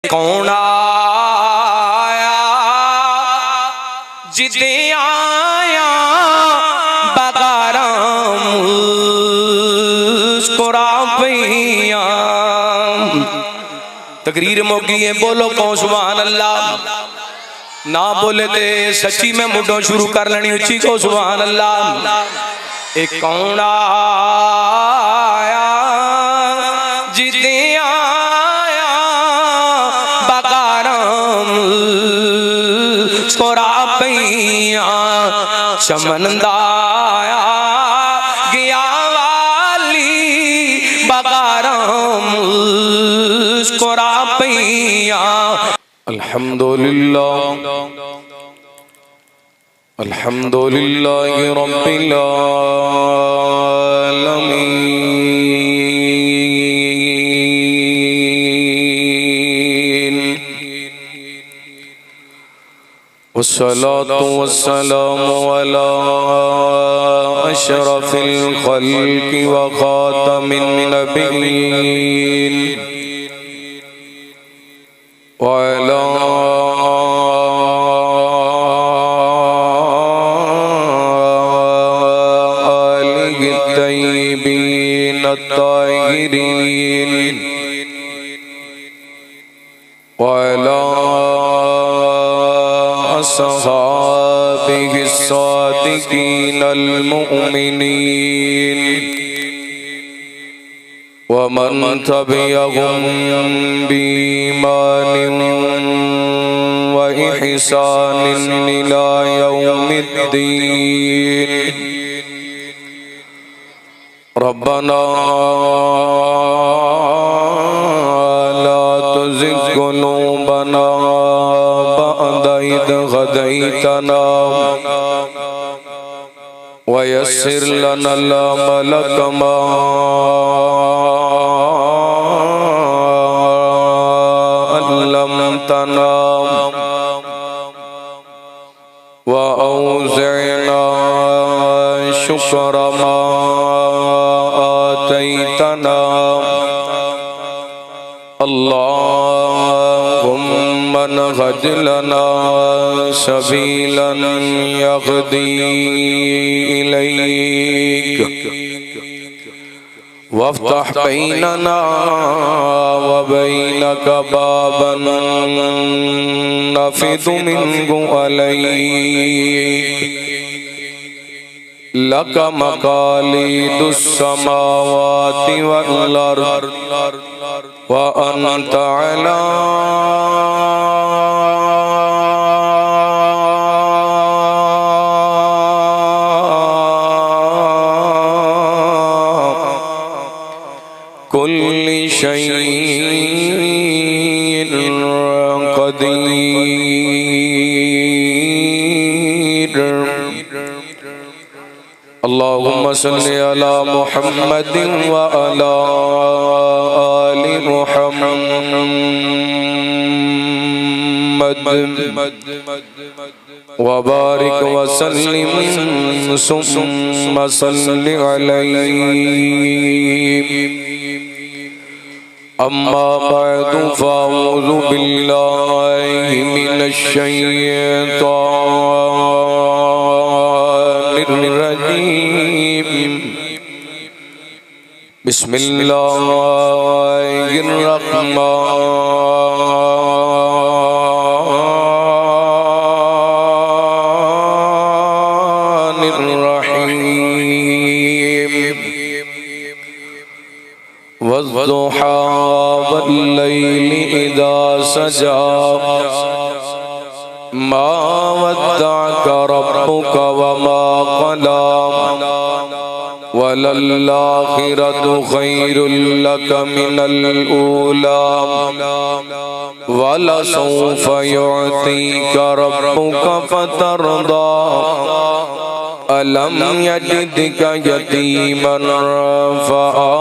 कौन आया जिदे आया बगाराम मुस्कुरा पिया। तकरीर मोगी है, बोलो कौन सुभान अल्लाह। ना बोले ते सच्ची में मुडो शुरू कर लेनी उच्ची को सुभान अल्लाह। एक कौन आया जिदे आया बगाराम मुस्कुरा पिया। चमनदाया गया वाली बगाराम मुस्कुरा पिया। अल्हम्दुलिल्लाह अल्हम्दुलिल्लाह रब्बिल आलमीन। वस्सलातु वस्सलामु अला अशरफिल खल्क़ि व खातमिन नबिय्यीन व अला आलिहि तय्यिबीन अत्ताहिरीन व अला अस्हाबिहि अस्सादिकीन अल-मुअमिनीन व मन तबिअहुम बीईमानिन व इहसानिन इला यौमिद्दीन। रब्बना ला तुज़िग़ क़ुलूबना बअद इज़ हदैतना व यस्सिर लनल अमल कमा अल्लमतना व औज़ि'ना शुक्र मा आतैतना। अल्लाहुम्मा नहज लना सबीलन यहदी इलैक वफ्तह बैनना व बैनक बाबन नफ़िदु मिन्हु अलैक। लक मकालिदुस समावाति वल अर्द व अंत अला कुल्ली शैइन क़दीर। अल्लाहुम्मा सल्लि अला मुहम्मदिन व अला आलि मुहम्मद व बारिक व सल्लिम सुम्मा सल्लि अलैहि। अम्मा बअदु फ़अऊज़ु बिल्लाहि मिनश शैतानिर रजीम। बिस्मिल्लाहिर रहमानिर रहीम। वज़्ज़ुहा वल्लैलि इज़ा सजा मा वद्दअक रब्बुक व मा क़ला वलल्लाखिरतु खैरुल लक मिनल ऊला वलसौफ युअतीक रब्बुक फतरदा। अलम यजिदक यतीमन फआवा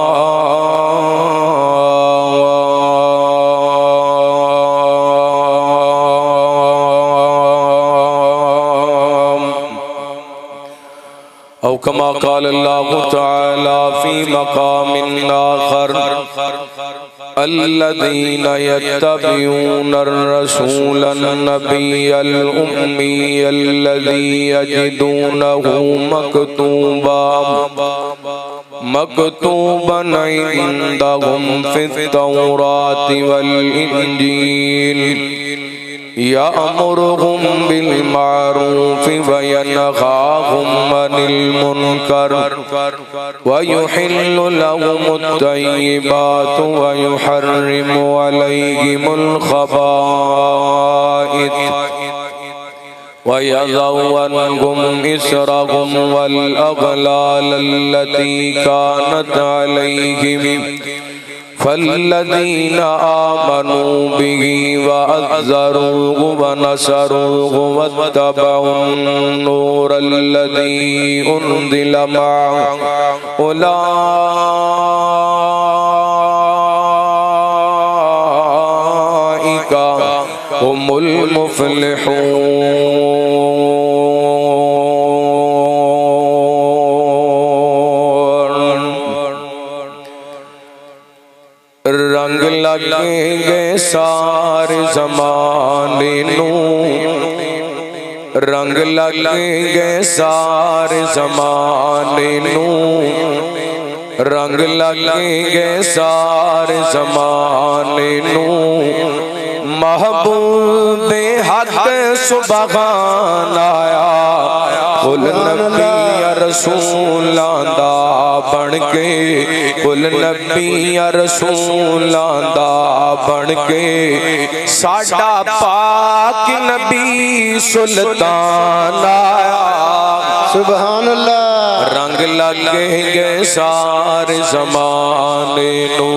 औ कमा क़ाल अल्लाहु तआला फ़ी मक़ामिन आख़र अल्लज़ीना यत्तबिऊना अर्रसूलन नबिय्यल उम्मियल्लज़ी यजिदूनहु मकतूबन इंदहुम फित्तौराति वल इंजील यअमुरुहुम बिल मारूफि व यनहाहुम अनिल मुनकर व युहिल्लु लहुमुत तय्यिबात व युहर्रिमु अलैहिमुल खबाइथ व यज़उ अन्हुम इसरहुम वल अग़लाल अल्लती कानत अलैहिम फल्लज़ीना आमनू बिही व अज़्ज़रूहु व नसरूहु वत्तबउन नूरल्लज़ी उन्ज़िल मअहु उलाइका हुमुल मुफ़्लिहून। रंग लगेंगे सारे ज़माने नू, रंग लगेंगे सारे ज़माने नू, रंग लगेंगे सारे ज़माने नू। महबूबे हक सुबहान आया, कुल नबी रसूलां दा बन के, कुल नबी रसूलां दा बन के, साडा पाक नबी सुल्तान आया। सुभान अल्लाह। रंग लगेंगे सारे ज़माने नू,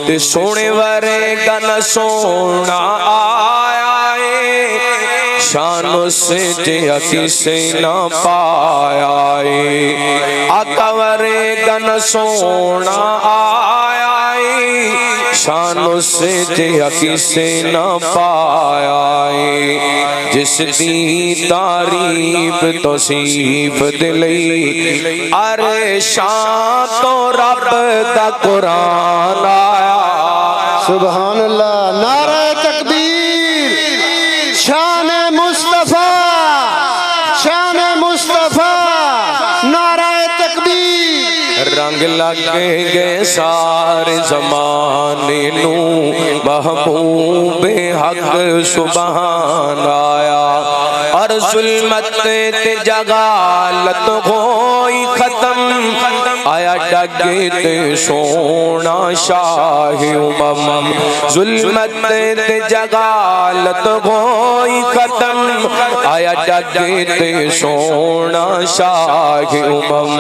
ते सोने वरे गन सोना आया है, शान से जिया किसे न पाया है। आका वरे गन सोना आया है, शान से जिया किसे न पाया है। जिसदी तारीफ तो सीफ दिलई, अरे शान तो रब दा कुरान आया। सुभान अल्लाह। नारा तकबीर। शान मुस्तफा, शान मुस्तफा, नारा तकबीर। रंग लगेंगे सारे ज़माने नू, महबूबे हक सुबहान आया। और जुल्मत ते जगालत होई खत्म, आया डगे ते सोना शाह उमम। जुल्मत ते जगालत होई खत्म, आया डगे ते सोना शाह उमम।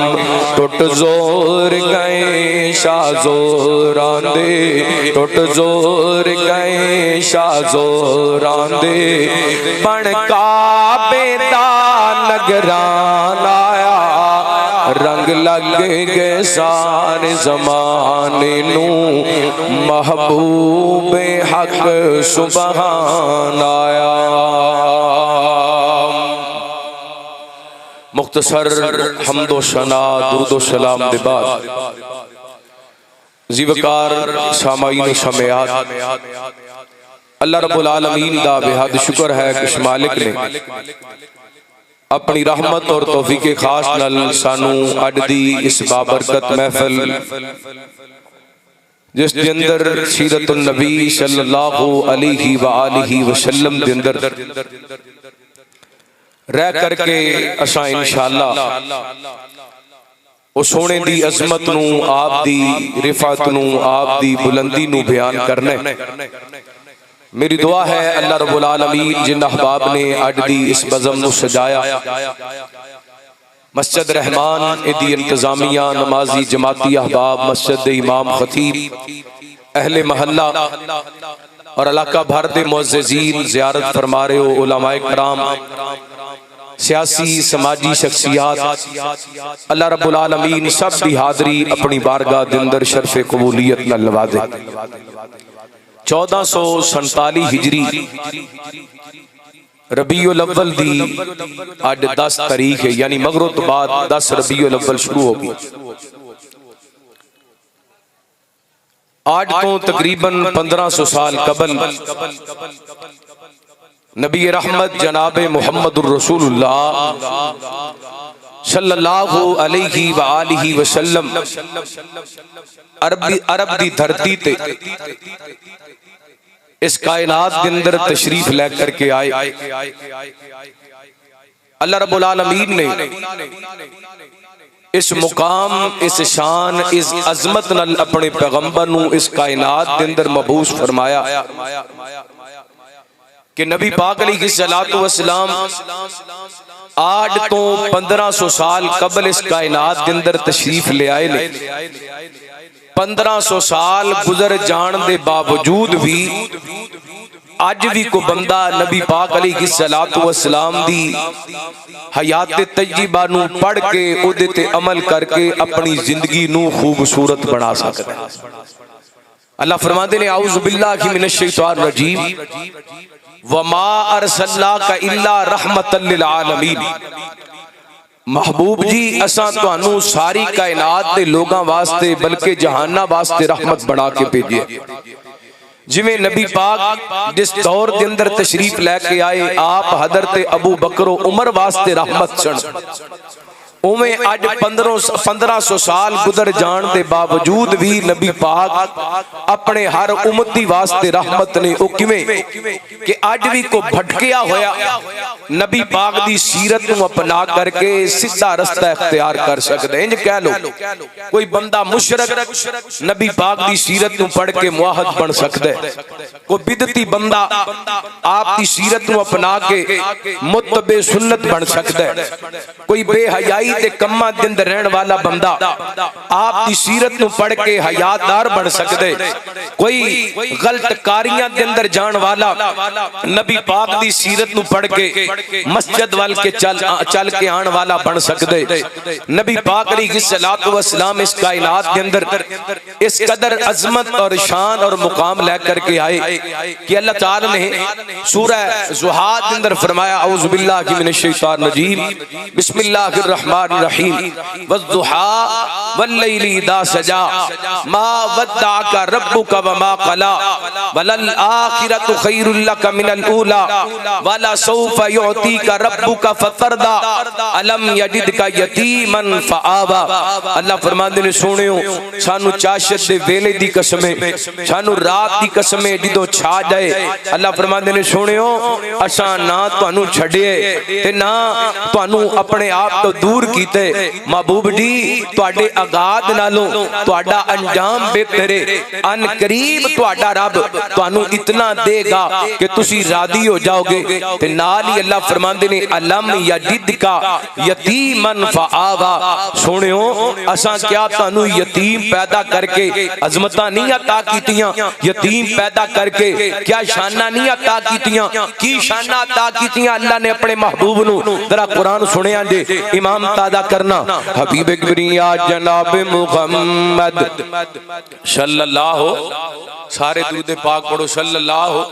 टुट जोर गए शाह जोरांदे, टुट जोर गए शाह जोरांदे, बन काबे दा नगरान आया। रंग लगेंगे सारे ज़माने नू, महबूबे हक सुबहान आया। मुख्तसर हम्दो शना दुरूदो सलाम दे बाद ज़िवकार सामाईन शमेयात, अल्लाह रब्बुल आलमीन दा बेहद शुक्र है कि उस मालिक ने अपनी रहमत और तौफीक खास नाल सानू अज दी इस बाबरकत महफिल, जिस दे अंदर सीरतुन नबी सल्लल्लाहु अलैहि व आलिहि वसल्लम दे अंदर रह करके असां इंशाअल्लाह उस सोने दी अजमत नू, आप दी रिफात नू, आप दी बुलंदी नू बयान करना। मेरी दुआ है अल्लाह रब्बुल आलमीन जिन अहबाब ने अज दी इस बज़म नू सजाया, मस्जिद रहमान इदी इंतजामिया, नमाजी जमाती अहबाब, मस्जिद इमाम खतीब, अहले महल्ला और इलाका भर दे मुअज़्ज़िज़ीन ज़ियारत फरमा रहे हो, उलमाए कराम, सियासी समाजी शख्सियात, अल्लाह रब्बुल आलमीन सब दी हाज़री अपनी बारगाह दे अंदर शर्फ़े कबूलियत नाल नवाज़े। 1447 हिजरी रबीउल अव्वल दी आज 10 तारीख है, यानी मगरिब तो बाद 10 रबीउल अव्वल शुरू होगी। आज तो तकरीबन 1500 साल कबल नबी रहमत जनाब मुहम्मदुर रसूलुल्लाह सल्लल्लाहु अलैहि व आलिहि वसल्लम अरब दी धरती ते इस कायनात के अंदर तशरीफ लेकर के आए। अल्लाह रब्बुल आलमीन ने इस मुकाम, इस शान, इस अजमत नाल अपने पैगंबर नू इस कायनात के अंदर मबूस फरमाया कि नबी पाक अलैहिस्सलातु वस्सलाम आज तो 1500 साल कबल इस कायनात के अंदर तशरीफ ले आए ने। 1500 साल गुजर जान दे बावजूद भी अज भी को बंदा नबी पाक अलैहिस्सलातु वस्सलाम दी हयात तज्जीबा नू पढ़ के उहदे ते अमल करके अपनी जिंदगी नू खूबसूरत बना सकता है। अल्लाह फरमाते ने औज़ु बिल्लाहि मिनश शैतानिर रजीम वमा अरसलनाका इल्ला रहमतल लिल आलमीन। महबूब जी असां तुहानू सारी कायनात दे लोगां वास्ते बल्कि जहाना वास्ते रहमत बना के भेजे। जिवें नबी पाक जिस दौर के अंदर तशरीफ लैके आए आप हजरत अबू बकर उमर वास्ते रहमत सन, उमें अज 1500 साल गुजर जान के बावजूद भी नबी पाक अपने हर उम्मती वास्ते रहमत ने। वो किवें कि अज भी को भटकिया होया नबी पाक दी सीरत नू अपना करके सीधा रास्ता इख्तियार कर सकदे। इंज कह लो कोई बंदा मुशरक नबी पाक दी सीरत नू पढ़ के मुआहद बन सकदा है। कोई बिदती बंदा आप दी सीरत नू अपना के मुत्तबे सुन्नत बन सकदा है। कोई बेहयाई दे कम्मां दे अंदर रहने वाला बंदा आप दी सीरत नू पढ़ के हयातदार बन सकदे। कोई गलत कारियां दे अंदर जान वाला नबी पाक दी सीरत नू पढ़ के मस्जिद वाल के चल के आने वाला बन सकदे। नबी पाक अलैहिस्सलातु वस्सलाम इस कायनात के अंदर इस कदर अजमत और शान और मुकाम लेकर के आए कि अल्लाह ताला ने सूरह ज़ुहा के अंदर फरमाया औज़ु बिल्लाहि मिनश शैतानिर रजीम बिस्मिल्लाहिर रहमानिर रहीम वज़्दुहा वल्लैलि इज़ा सजा मा वद्दअका रब्बुका वमा क़ला वलल आखिरतु खैरुल लक मिनल ऊला वला सौफा युअतीका रब्बुका फतरदा अलम यजिदका यतीमन फआवा। अल्लाह फरमांदे ने सोहणियो सानू चाशत दे वेले दी कसम है, सानू रात दी कसम है जदों छा जाए। अल्लाह फरमांदे ने सोहणियो असां ना तुहानू छड्डिए ते ना तुहानू अपने आप तो दूर कीते। महबूब जी तुहाडे आगाद नालों तुहाडा अंजाम बेहतर है। अन करीब तुहाडा रब तुहानू इतना देगा कि तुसी राजी हो जाओगे। ते नाल ही अल्लाह फरमांदे ने अलम यजिदका यतीमन फआवा। सुनियो असां क्या तुहानू यतीम पैदा करके अजमतां नहीं अता कीतियां, यतीम पैदा करके क्या शाना नहीं अता कीतियां? की शाना अता कीतियां अल्लाह ने अपने महबूब नू? जरा कुरान सुनिया जे इमाम तादा करना हबीब किबरिया जनाब मुहम्मद सल्लल्लाहु, सारे दुरूद पाक पढ़ो सल्लल्लाहु।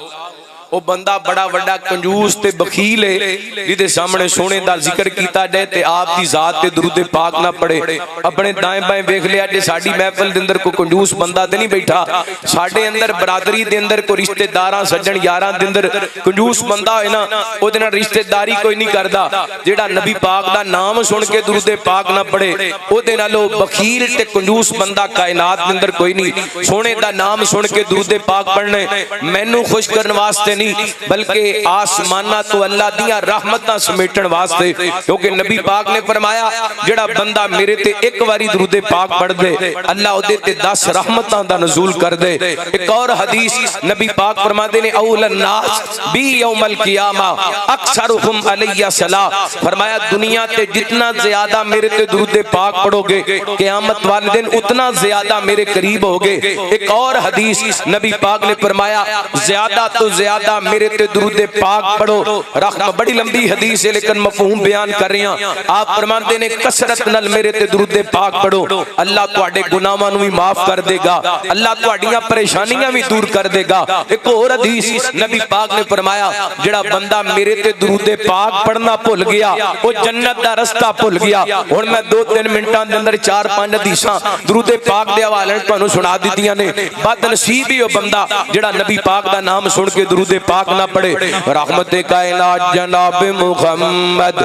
वो बंदा बड़ा बड़ा कंजूस ते बखील है जिहदे सामने सोने दा जिक्र कीता जाए ते आप दी जात ते दुरूद पाक ना पढ़े। अपने दाएं बाएं वेख लिया जे साडी महफिल दे अंदर कोई कंजूस बंदा ते नहीं बैठा। साडे अंदर बरादरी दे अंदर कोई रिश्तेदारां सज्जन यारां दे अंदर कंजूस बंदा होए ना ओदे नाल रिश्तेदारी कोई नहीं करदा। जेड़ा नबी पाक दा नाम सुन के दुरूद पाक ना पढ़े ओदे नालों बखील ते कंजूस बंदा कायनात दे अंदर कोई नहीं। सोने दा नाम सुन के दुरूद पाक पढ़ने मैनू खुश करने वास्ते बल्कि आसमाना तो अल्लाह दियां रहमतां समेटन वास्ते। क्योंकि नबी पाक ने फरमाया जेड़ा बंदा मेरे ते एक बारी दुरूद पाक पढ़ दे अल्लाह ओदे ते 10 रहमतां दा नज़ूल कर दे। एक और हदीस नबी पाक फरमाते ने औलन नास बी यौमल क़ियामा अक्सरुहुम अलैया सला। फरमाया दुनिया ते जितना ज्यादा मेरे ते दुरूद पाक पढ़ोगे क़यामत वाले दिन उतना ज्यादा मेरे करीब होगे। एक और हदीस नबी पाक ने फरमाया ज्यादा तो ज्यादा बंदा मेरे ते दुरूद पाक पढ़ो रहमत। बड़ी लंबी हदीस है लेकिन मफहूम बयान कर रहे हैं। आप फरमाते ने कसरत नाल मेरे ते दुरूद पाक पढ़ो, अल्लाह तुहाडे गुनाहां नूं भी माफ कर देगा, अल्लाह तुहाडियां परेशानियां भी दूर कर देगा। एक और हदीस नबी पाक ने फरमाया जेड़ा बंदा मेरे ते दुरूद पाक पढ़ना भुल गया वो जन्नत दा रास्ता भुल गया। हुण मैं 2-3 मिनटां दे अंदर 4-5 हदीसां दुरूद पाक दे हवाले तुहानूं सुना दित्तियां ने। बदनसीब ही वो बंदा जेड़ा नबी पाक दा नाम सुन के दुरूद पाक ना पढ़े। रहमत कायनात जनाब मुहम्मद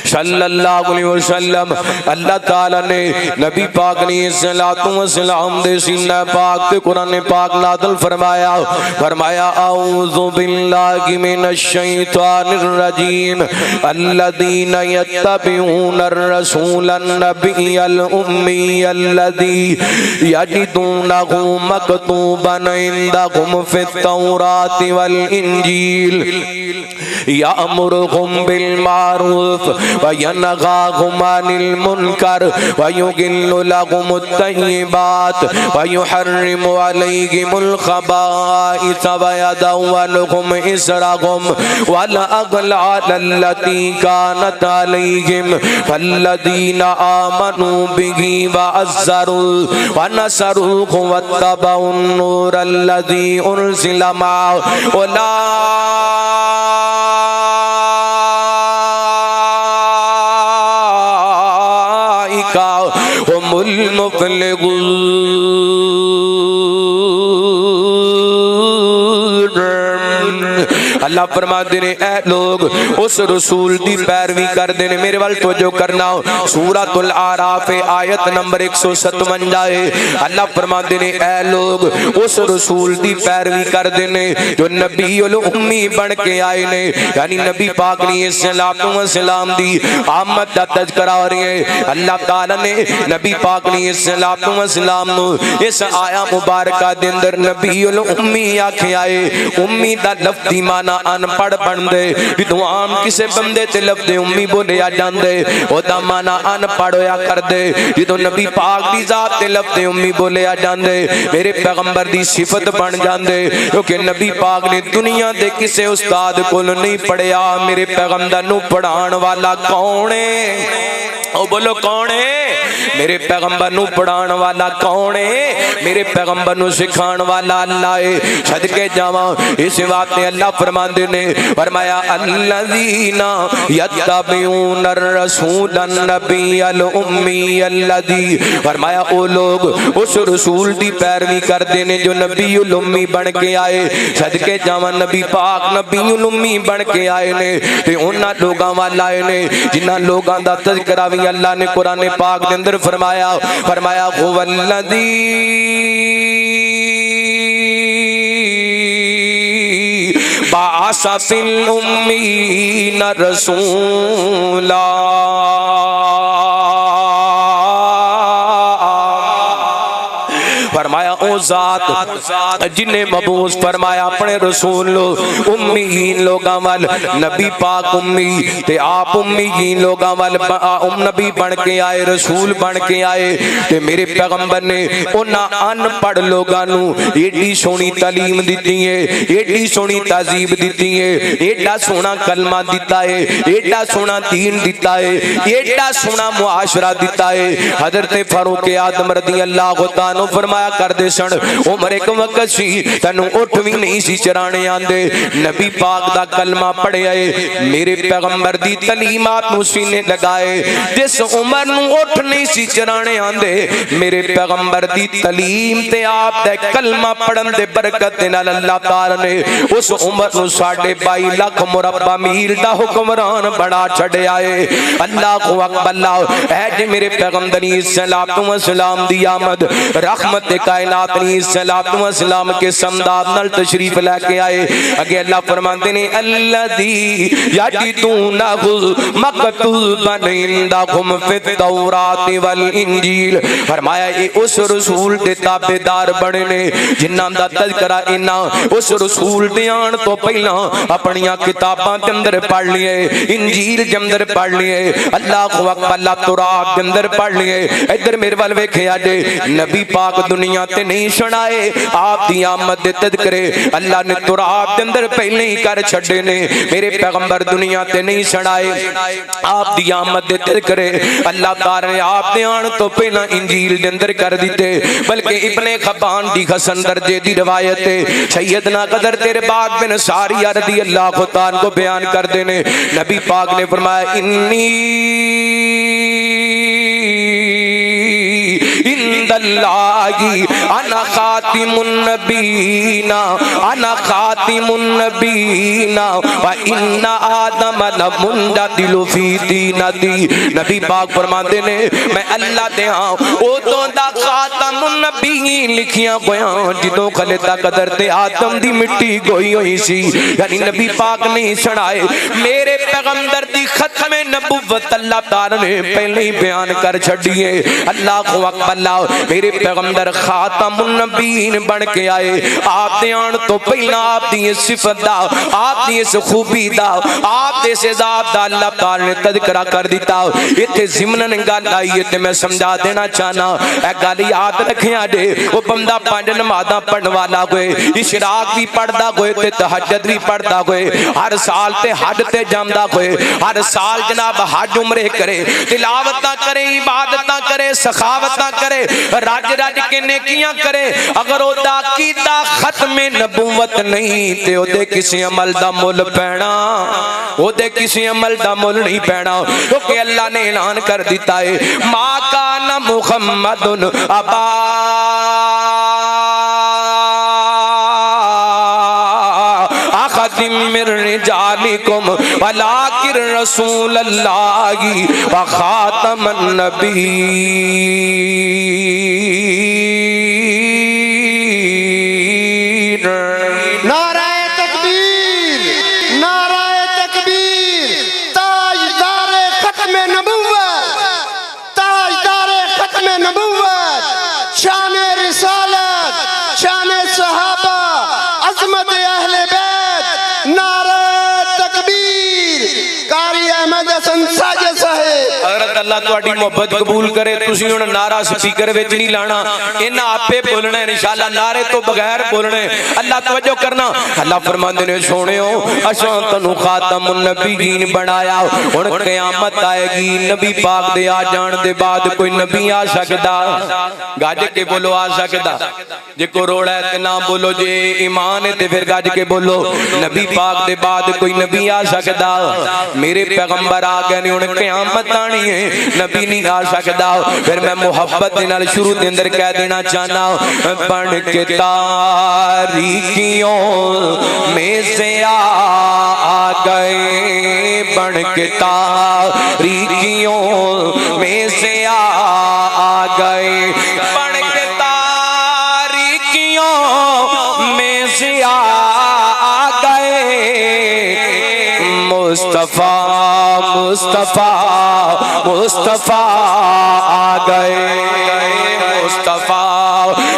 सल्लल्लाहु अलैहि वसल्लम अल्लाह ताला ने नबी पाक ने सलातो व सलाम दे सीना पाक ते कुरान पाक नाज़िल फरमाया। फरमाया औज़ु बिल्लाहि मिनश शैतानिर रजीम अल्लज़ीना यत्तबिऊन अर्रसूलन नबिय्यल उम्मी अल्लज़ी यजिदूनहु मकतूबन इंदहुम फित तौराति वल इंजील यामुरुहुम बिल मारूफ व यनहाहुम अनिल मुनकर व युहिल्लु लहुमुत तय्यिबात व युहर्रिमु अलैहिमुल खबाइस व यदउ अन्हुम इसरहुम वल अगलाल अल्लती कानत अलैहिम फल्लज़ीना आमनू बिही व अज़्ज़रू व नसरूहु वत्तबउन नूर अल्लज़ी उनज़िला मअहु उलाइका हुमुल मुफ़्लिहून। अल्लाह फरमाते ने ए लोग उस रसूल दी पैरवी करते ने। मेरे वाल तवज्जो करना, सूरतुल आराफ आयत नंबर 157 है। अल्लाह फरमाते ने ए लोग उस रसूल दी पैरवी करते ने जो नबीउल उम्मी बन के आए ने, यानी नबी पाक ने सल्लल्लाहु अलैहि वसल्लम दी आमद दा तज़किरा हो रही है। अल्लाह ताला ने नबी पाक ने सल्लल्लाहु अलैहि वसल्लम नु इस आया मुबारका दे अंदर नबीउल उम्मी आखिया है। उम्मी दा लफ्ज़ी माना अनपढ़ बनदे, जो आम किसी बंदे ते लफ्ज़ उम्मी बोलिया जांदे ओदा माना अनपढ़ होया करदे। जो नबी पाक दी जात ते लफ्ज़ उम्मी बोलिया जांदे मेरे पैगंबर दी सिफत बन जांदे, क्योंकि नबी पाक ने दुनिया दे किसी उस्ताद कोल नहीं पढ़िया। मेरे पैगंबर नूं पढ़ाण वाला कौन है? ओ बोलो कौन है? मेरे पैगंबर नूं पढ़ाण वाला कौन है? मेरे पैगंबर नूं सिखाण वाला अल्लाह है। सदके जावां इस वास्ते अल्लाह फरमांदे ने, फरमाया अल्लज़ीना यत्तबिऊन अर्रसूलन नबिय्यल उम्मी अल्लज़ी, फरमाया ओ लोग उस रसूल दी पैरवी करदे ने जो नबीउल उम्मी बन के आए। सदके जावां नबी पाक नबीउल उम्मी बन के आए ने ते उन्हां लोगां वाल आए ने जिन्हां लोगां दा तज़किरा भी अल्लाह ने कुरान पाक दे अंदर फरमाया। फरमाया हुवल्लज़ी बाअसा फिल उम्मीना रसूला। फरमाया ओ जात जिन्हें मबूस फरमाया अपने रसूल उम्मीन लोगां वाल, नबी पाक उम्मी ते आप उम्मीन लोगां वाल नबी बन के आए, रसूल बन के आए। ते मेरे पैगंबर ने उन्हां अनपढ़ लोगां नूं एडी सोहनी तालीम दित्ती है, एडी सोहनी तहजीब दित्ती है, एडा सोहना कलमा दिता है, एडा सोहना दीन दिता है, एडा सोहना मुआशरा दिता है। हजरत फारूक आदम रज़ी अल्लाह तआला फरमाया करदे सन, उमर एक वक्त सी तैनू उठ भी नहीं सी चराने आंदे, नबी पाक दा कलमा पढ़िया है, मेरे पैगंबर दी तलीमात नू सीने लगाए। जिस उमर नू उठ नहीं सी चराने आंदे, मेरे पैगंबर दी तलीम ते आप दा कलमा पढ़न दे बरकत नाल अल्लाह ताला ने उस उमर नू 22.5 लाख मुरब्बा मील दा हुक्मरान बड़ा छड़िया है। अल्लाह अकबर है जे मेरे पैगंबर दी सल्लल्लाहु अलैहि वसल्लम दी आमद रहमत कायनात नी सल्लल्लाहु अलैहि वसल्लम के समदाद नाल तशरीफ लेके आए। अगे अल्लाह फरमाते ने अल्लज़ी यजिदूनहु मकतूबन इंदहुम फित तौराति वल इंजील, फरमाया ये उस रसूल दे ताबेदार बने ने जिन्हां दा तज़किरा इन्हां उस रसूल दे आण तो पहला अपनियां किताबां दे अंदर पढ़ लिए, इंजील दे अंदर पढ़ लिए, अल्लाहु अकबर तौरात दे अंदर पढ़ लिए। इधर मेरे वाल वेखिया जे नबी पाक दुनिया ते नहीं सुनाए आए आप दी आमद दे तज़किरे अल्लाह ने तुराब दे अंदर पहले ही कर छड़े ने। मेरे पैगंबर दुनिया ते नहीं सुनाए आप दी आमद दे तज़किरे अल्लाह ताला ने आप दे आने तो पहला इंजील दे अंदर कर दिते। बल्कि इब्ने खब्बान दी हसन दर्जे दी रिवायत है सैयदना कदर तेरे बाद बिन सारी रज़ी अल्लाह ताला को बयान कर देने नबी पाक ने फरमाया इन्नी इंदल्लाही अना खातिमुन नबीना अना खातिमुन नबीना व इन्ना आदम लमुंददिलु फी दीनती। नबी पाक फरमाते ने मैं अल्लाह दे हां ओदों दा खातमुन नबीन लिखियां होया जिदों खले दा कदर ते आदम दी मिट्टी गोई होई सी। यानी नबी पाक नहीं सुनाए मेरे पैगंबर दी खत्मे नबुव्वत अल्लाह ताला ने पहले ही बयान कर छड़िए। अल्लाह को अकबर मेरे पैगंबर खातमुन नबीन बन के आए। आप दे आन तो पहला आप दी सिफत दा आप दी इस खूबी दा आप दे इस ज़ात दा अल्लाह ताला ने तज़किरा कर दिता। इत्थे ज़िमनन गल आई है ते मैं समझा देना चाहना ए गल याद रखिया जे वो बंदा पंज नमाज़ां पढ़न वाला होए इशराक भी पढ़दा होए ते तहज्जुद भी पढ़दा होए हर साल ते हज ते जांदा होए हर साल जनाब हज उमरे करे तिलावतां करे इबादतां करे सखावतां करे रज रज के नेकियां करे अगर ओदा अकीदा खत्मे नबूवत नहीं ते ओदे किसी अमल दा मुल पैना ओदे किसी अमल दा मुल नहीं पैना। क्योंकि अल्लाह ने ऐलान कर दिता है मा काना मुहम्मदुन अबा मिर रिजालिकुम वलाकिन रसूलल्लाहि व खातमन नबीय्यीन। नाराए तकबीर नाराए तकबीर। ताजदारे खत्मे नबुव्वत ताजदारे खत्मे नबुव्वत शान रिसालत शान सहाबा अज़मत अहले बैत नाराए तकबीर। कारी अहमद हसन साजिद साहिब अगर अल्लाह तुहाडी मोहब्बत कबूल करे तुसी हुण नारा स्पीकर विच नहीं लाना इन्हां आपे बोलना इंशाअल्लाह नारे तो बगैर बोलने। अल्लाह तवज्जो करना अल्लाह फरमांदे ने सोहणियो असां तन्नू खातमुन नबीय्यीन बनाया। हुण क़यामत आएगी नबी पाक दे आ जाण दे बाद कोई नबी आ सकदा गज के बोलो आ सकदा जे को रोड़ा है ते ना बोलो जे ईमान है ते फिर गज के बोलो नबी पाक दे बाद कोई नबी आ सकदा। मेरे पैगंबर आ गए ने हुण क़यामत आनी है नबी नहीं आ सकदा। फिर मैं मुहब्बत दे नाल शुरू दे अंदर कह देना चाहना बन के तारीकियों में से आ गए बन के तारीकियों में से आ गए बन के तारीकियों में से आ गए मुस्तफा मुस्तफा मुस्तफा आ गए मुस्तफा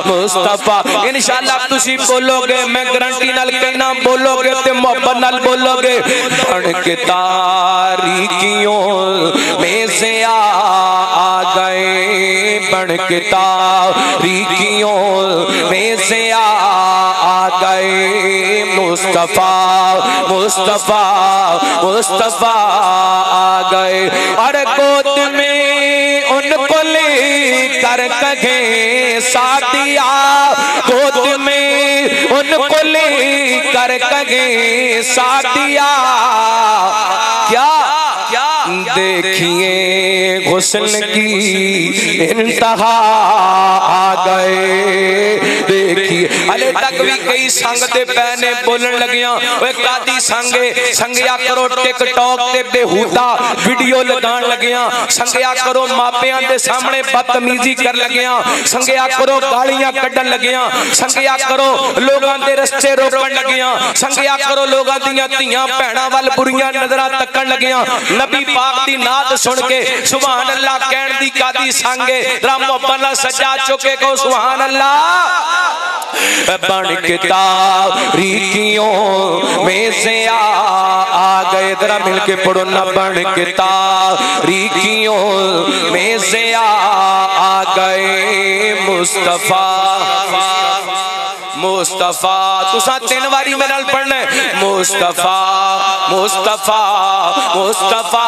मुस्तफा। इंशाअल्लाह तुसी बोलोगे मैं गारंटी नाल कहना बोलोगे ते मोहब्बत नाल बोलोगे बन के तारीकियों में से आ गए बन के तारीकियों में से आ गए मुस्तफा मुस्तफा मुस्तफा आ गए। और गोद में उनको ले कर कहे सादिया गोद में उनको ले कर कहे सादिया क्या देखिए हुस्न की इंतहा आ गए। देखिए हले तक भी कई संग दे पैने बोलन लगियां ओए कादी संगे संगया करो टिकटॉक ते बेहुदा वीडियो लगान लगियां संगया करो मापियां दे सामने बदतमीजी कर लगियां संगया करो गालियां कड्डन लगियां संगया करो लोगां दे रस्ते रोकन लगियां संगया करो लोगां दियां धीयां भैणां वल बुरियां नजरां तकन लगियां। नबी पाक दी नात सुन के सुभान अल्लाह कहन दी कादी संगे जरा मोहब्बत नाल सजा चुके को सुभान अल्लाह। बन के तारीकियों में से आ गए जरा मिलके पढ़ो ना बन के तारीकियों में से आ गए मुस्तफा। मुस्तफा तुसा 3 बारी मेरे नाल पढ़ना है मुस्तफा मुस्तफा मुस्तफा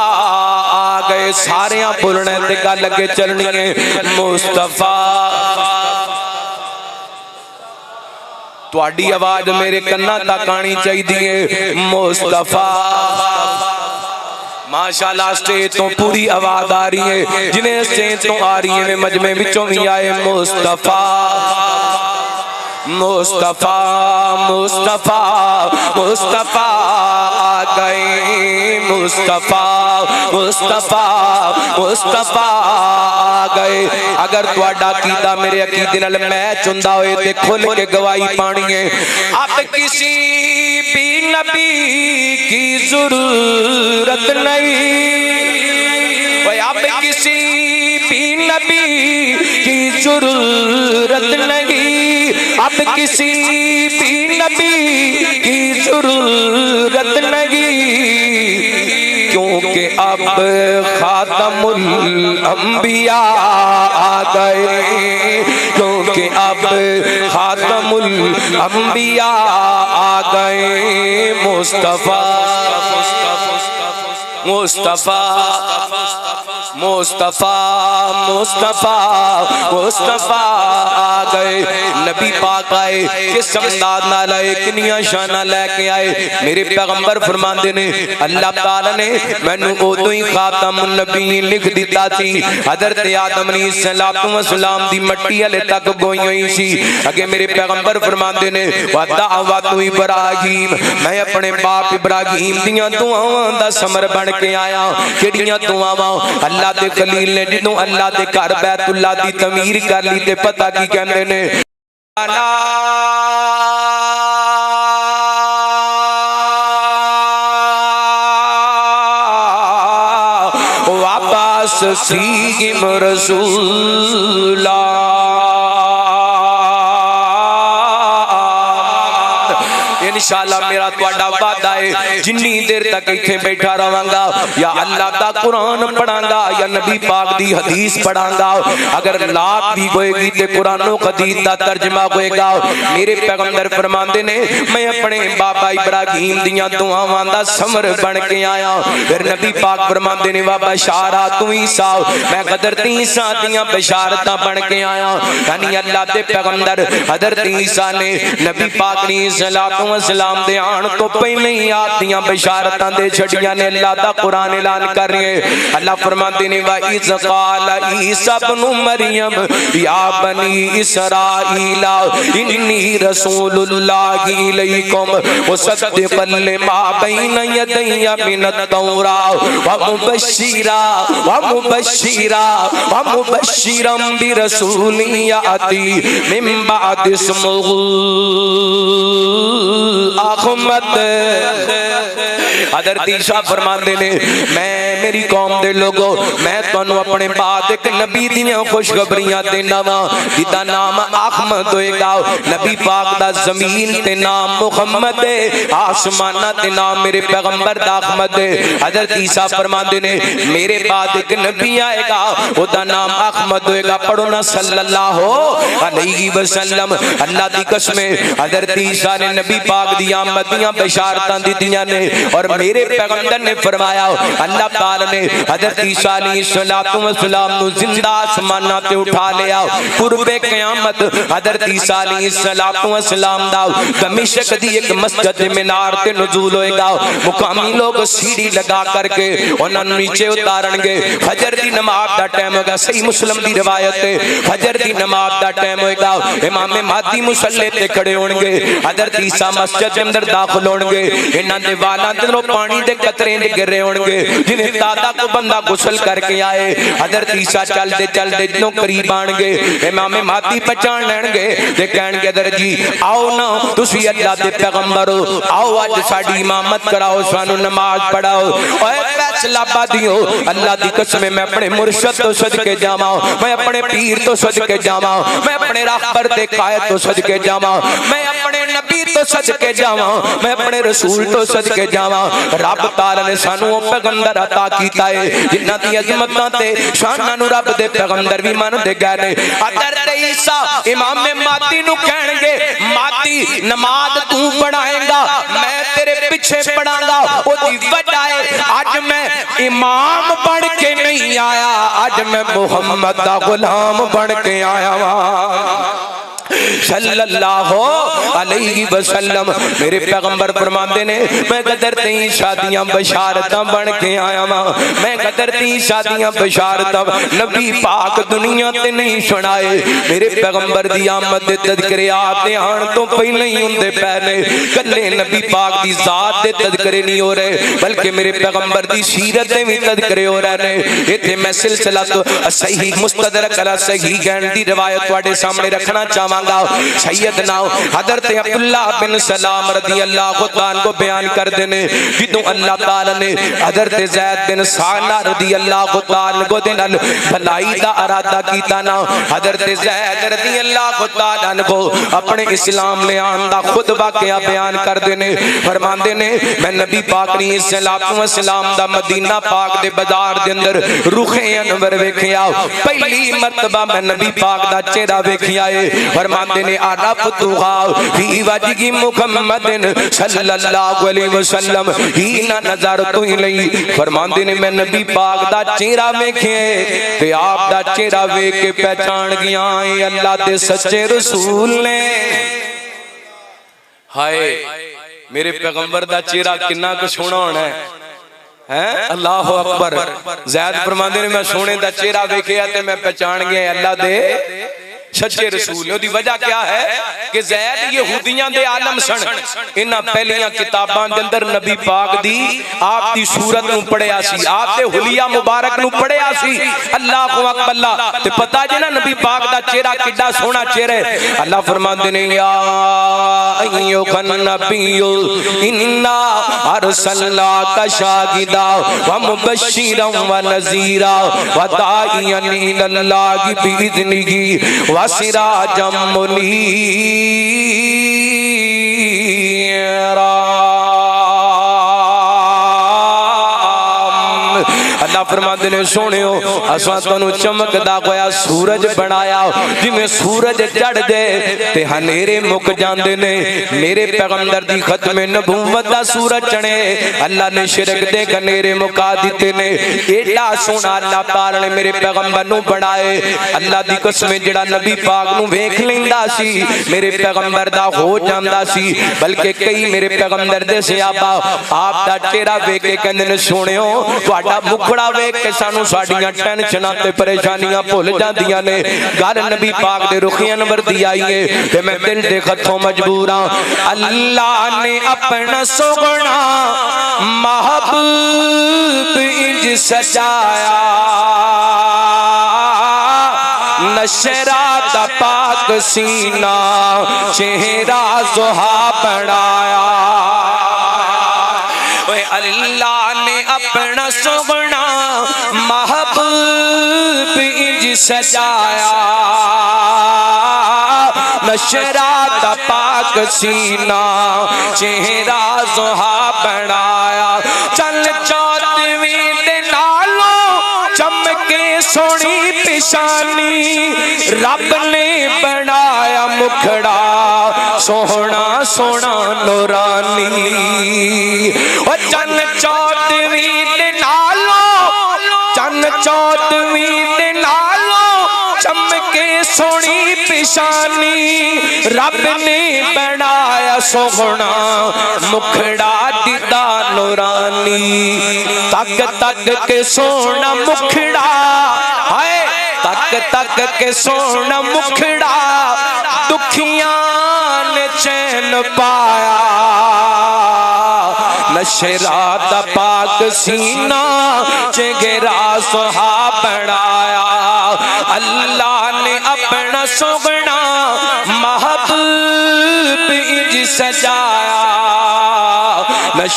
आ गए सारे बोलने ते गल अगे चलनी है मुस्तफा तुहाडी आवाज मेरे कन्ना तक आनी चाहिए मुस्तफा माशाल्लाह स्टेज तो पूरी आवाज आ रही है जिन्हें स्टेज तो आ रही है मजमे विचों भी आए मुस्तफा मुस्तफा मुस्तफा मुस्तफा आ गए मुस्तफा मुस्तफा मुस्तफा आ गए अगर तुहाडा कीदा मेरे अकीदे नाल मैच हुंदा होए ते खुल के गवाही पानी है अब किसी भी नबी की जरूरत नहीं अब किसी भी नबी की जरूरत नहीं अब किसी भी नबी की जरूरत नहीं क्योंकि अब खातमुल अंबिया आ गए क्योंकि अब खातमुल अंबिया आ गए मुस्तफा मुस्तफा मुस्तफा मुस्तफा मुस्तफा आ गए नबी पाक आए किस अंदाज नाल आए कितनियां शाना लेके आए मेरे पैगंबर फरमाते ने अल्लाह ताला ने मैनू उदों ही खातमुन नबीयीन लिख दिता सी हजरत आदम अलैहिस्सलातु वस्सलाम दी मट्टी हले तक गोई हुई सी अगे मेरे पैगंबर फरमाते ने वदाअतु इब्राहीम मैं अपने बाप इब्राहीम दियां दुआवां दा समर बन के आया केड़ियां दुआवां अल्लाह दे खलील ने जिदों अल्लाह दे घर बैतुल्लाह दी तमीर कर ली ते पता की कहंदे ने वापस सीम रसूला इंशाअल्लाह मेरा तुहाडा वादा है जिन्नी देर तक इत्थे बैठा रहांगा या अल्लाह दा कुरान पढ़ांगा या नबी पाक दी हदीस पढ़ांगा अगर लात भी होएगी ते कुरानो हदीस दा तर्जमा होएगा मेरे पैगंबर फरमांदे ने मैं अपने बाबा इब्राहीम दियां दुआवां दा समर बन के आया फिर नबी पाक फरमांदे ने वा बशारा तू ईसा मैं हज़रत ईसा दियां बशारतां बन के आया यानी अल्लाह दे पैगंबर हज़रत ईसा ने नबी पाक ने सलातो सलाम दे आन तो पहले ही आदियां बशारतां दे छड़ियां ने अल्लाह दा कुरान ऐलान कर रहे हैं अल्लाह फरमाते ने वा इज़ क़ाल ईसा इब्न मरियम या बनी इसराईल इन्नी रसूलुल्लाहि इलैकुम मुसद्दिक़न लिमा बैन यदैया मिनत तौरा व मुबश्शिरन बिरसूलिन याती मिन बाद इस्मुहु अहमद हज़रत ईसा फरमाते ने मैं मेरी कौम दे लोगो मैं तुहानू अपने बाद एक नबी दियां खुशखबरियां देना वा जिदा नाम अहमद होएगा नबी पाक दा जमीन ते नाम मुहम्मद है आसमाना ते नाम मेरे पैगंबर दा अहमद है हज़रत ईसा फरमाते ने मेरे बाद एक नबी आएगा ओदा नाम अहमद होएगा पढ़ो ना सल्लल्लाहु अलैहि वसल्लम अल्लाह दी कसम हज़रत ईसा ने नबी पाक दी आमद दियां बशारतां दित्तियां ने और मेरे पैगंबर ने फरमाया अल्लाह ताला ने हज़रत ईसा अलैहिस्सलातु वस्सलाम नु जिंदा आसमाना ते उठा लिया कुर्बे क़यामत हज़रत ईसा अलैहिस्सलातु वस्सलाम दा दमिश्क दी एक मस्जिद मीनार ते नुज़ूल होएगा मुकामी लोग सीढ़ी लगा करके उन्हां नु नीचे उतारनगे फजर दी नमाज दा टाइम होगा सही मुस्लिम दी रिवायत है फजर दी नमाज दा टाइम होएगा इमाम महदी मुसल्ले ते खड़े होणगे हज़रत ईसा मस्जिद दे अंदर दाखिल होणगे इन्हां दे वालां ते पानी दे कतरे गिरे होणगे जिन्हें दादा को बंदा गुसल करके आए हज़रत ईसा चलदे चलदे जो करीब आणगे इमाम महदी पहचान लैणगे ते कहणगे हज़रत जी आओ ना तुसीं अल्लाह दे पैगंबर हो आओ अज साडी इमामत कराओ सानू नमाज पढ़ाओ ओए फैसला दियो। अल्लाह दी कसम मैं अपने मुर्शद तो सदके जावा, मैं अपने पीर तो सदके जावा, मैं अपने रहबर ते कायद तो सदके जावा, मैं अपने नबी तो सदके जावा, मैं अपने रसूल तो सदके जावा। रब ताला ने सानू पैगंबर अता कीता है जिन्हां दी अजमतां ते शानां नू रब दे पैगंबर भी मनदे गए ने। हज़रत ईसा इमाम मादी नू कहणगे मादी नमाज तू पढ़ाएगा मैं तेरे पीछे पढ़ांगा। ओदी वजह है अज मैं इमाम बन के नहीं आया, अज मैं मुहम्मद दा गुलाम बन के आया वा सल्लल्लाहु अलैहि वसल्लम। मेरे पैगंबर फरमाते ने मैं कदर दी शादियां बशारतां बन के आया वा, मैं कदर दी शादियां बशारतां नबी पाक दुनिया ते नहीं सुनाए। मेरे पैगंबर दी आमद दे तज़किरे आप दे आण तो पहले ही हुंदे पए ने। कल्ले नबी पाक दी जात दे तज़किरे नहीं हो रहे बल्कि मेरे पैगंबर दी सीरत दे भी तज़किरे हो रहे ने। इत्थे मैं सिलसिला तो सही मुस्तदरक अला सही गैन दी रिवायत तुहाडे सामने रखना चाहां। सैयदना हज़रत अब्दुल्ला बिन सलाम रज़ी अल्लाह ताला को बयान कर देने जिदों अल्लाह ताला ने हज़रत ज़ैद बिन साना रज़ी अल्लाह ताला को दे नाल भलाई दा इरादा कीता ना। हज़रत ज़ैद रज़ी अल्लाह ताला को अपने इस्लाम ले आन दा खुद वाकया बयान कर देने। फरमांदे ने मैं नबी पाक ने सलाम दा मदीना पाक दे बाजार दे अंदर रुखे अनवर वेखिया। पहली मर्तबा मैं नबी पाक दा चेहरा वेखिया है। फरमाते ने अरफ़तुहा फी वजहि मुहम्मदिन सल्लल्लाहु अलैहि वसल्लम हीना नज़रतु इलैहि। फरमाते ने मैं नबी पाक दा चेहरा वेखे ते आप दा चेहरा वेख के पहचान गया है अल्लाह दे सच्चे रसूल ने। हाय मेरे पैगंबर दा चेहरा कितना क सोहना होना है। अल्लाह अकबर। ज़ैद फरमाते ने मैं सोने दा चेहरा वेखिया ते मैं पहचान गया अल्लाह दे सच्चे रसूल। ओदी वजह क्या है कि ज़ैद यहूदियां दे आलम सन। इन्हां पहलियां किताबां दे अंदर नबी पाक दी आप दी सूरत नूं पढ़िया सी, आप दे हुलिया मुबारक नूं पढ़िया सी। अल्लाहु अकबर। ते पता जे ना नबी पाक दा चेहरा किड्डा सोहना चेहरा है। अल्लाह फरमांदे ने या अय्युहन नबिय्यु इन्ना अरसलनाका शाहिदा व मुबश्शिरन व नज़ीरा व दाइयन इलल्लाहि बिइज़निही सिराजम मुनीरा। अल्लाह फरमाते ने सोनियो असां तुहानू चमकदा होया सूरज बनाया जिवें सूरज चढ़ जाए ते हनेरे मुक जांदे ने। मेरे पैगंबर दी खत्मे नबूवत दा सूरज चढ़े अल्लाह ने शिरक दे हनेरे मुका दिते ने। एडा सोना अल्लाह ताला ने मेरे पैगंबर नू बनाए। अल्लाह दी कसम जेड़ा नबी पाक नू वेख लैंदा सी मेरे पैगंबर दा हो जांदा सी। बल्कि कई मेरे पैगंबर दे सहाबा आप दा चेहरा वेख के कहंदे ने सोनियो तुहाडा मुखड़ा वेख के सानू साडियां टेंशनां ते परेशानियां भुल जांदियां ने। गल नबी पाक दे रुखे अनवर दी आई है ते मैं दिल दे खतों मजबूर हां। अल्लाह ने अपना सोगना महबूब इंज सजाया नशरा दा पाक सीना चेहरा ज़ोहा बनाया। अल्लाह ने अपना सोगना महबूब इंज सजाया नशरा दा पाक सीना चेहरा ज़ोहा बनाया। चल चौदवीं दे नालों चमके सोनी पिशानी रब ने बनाया मुखड़ा सोहना सोना नूरानी। चन चौदवीं दे नालों चन चौदवीं दे नालों चमके सोनी पिशानी रब ने बनाया सोहना मुखड़ा दिदा नूरानी। तक तक के सोना मुखड़ा है तक तक के सोना मुखड़ा दुखियां ने चैन पाया नशरा दा पाक सीना चेहरा सोहा बनाया। अल्लाह ने अपना सोगना महबूब इंज सजाया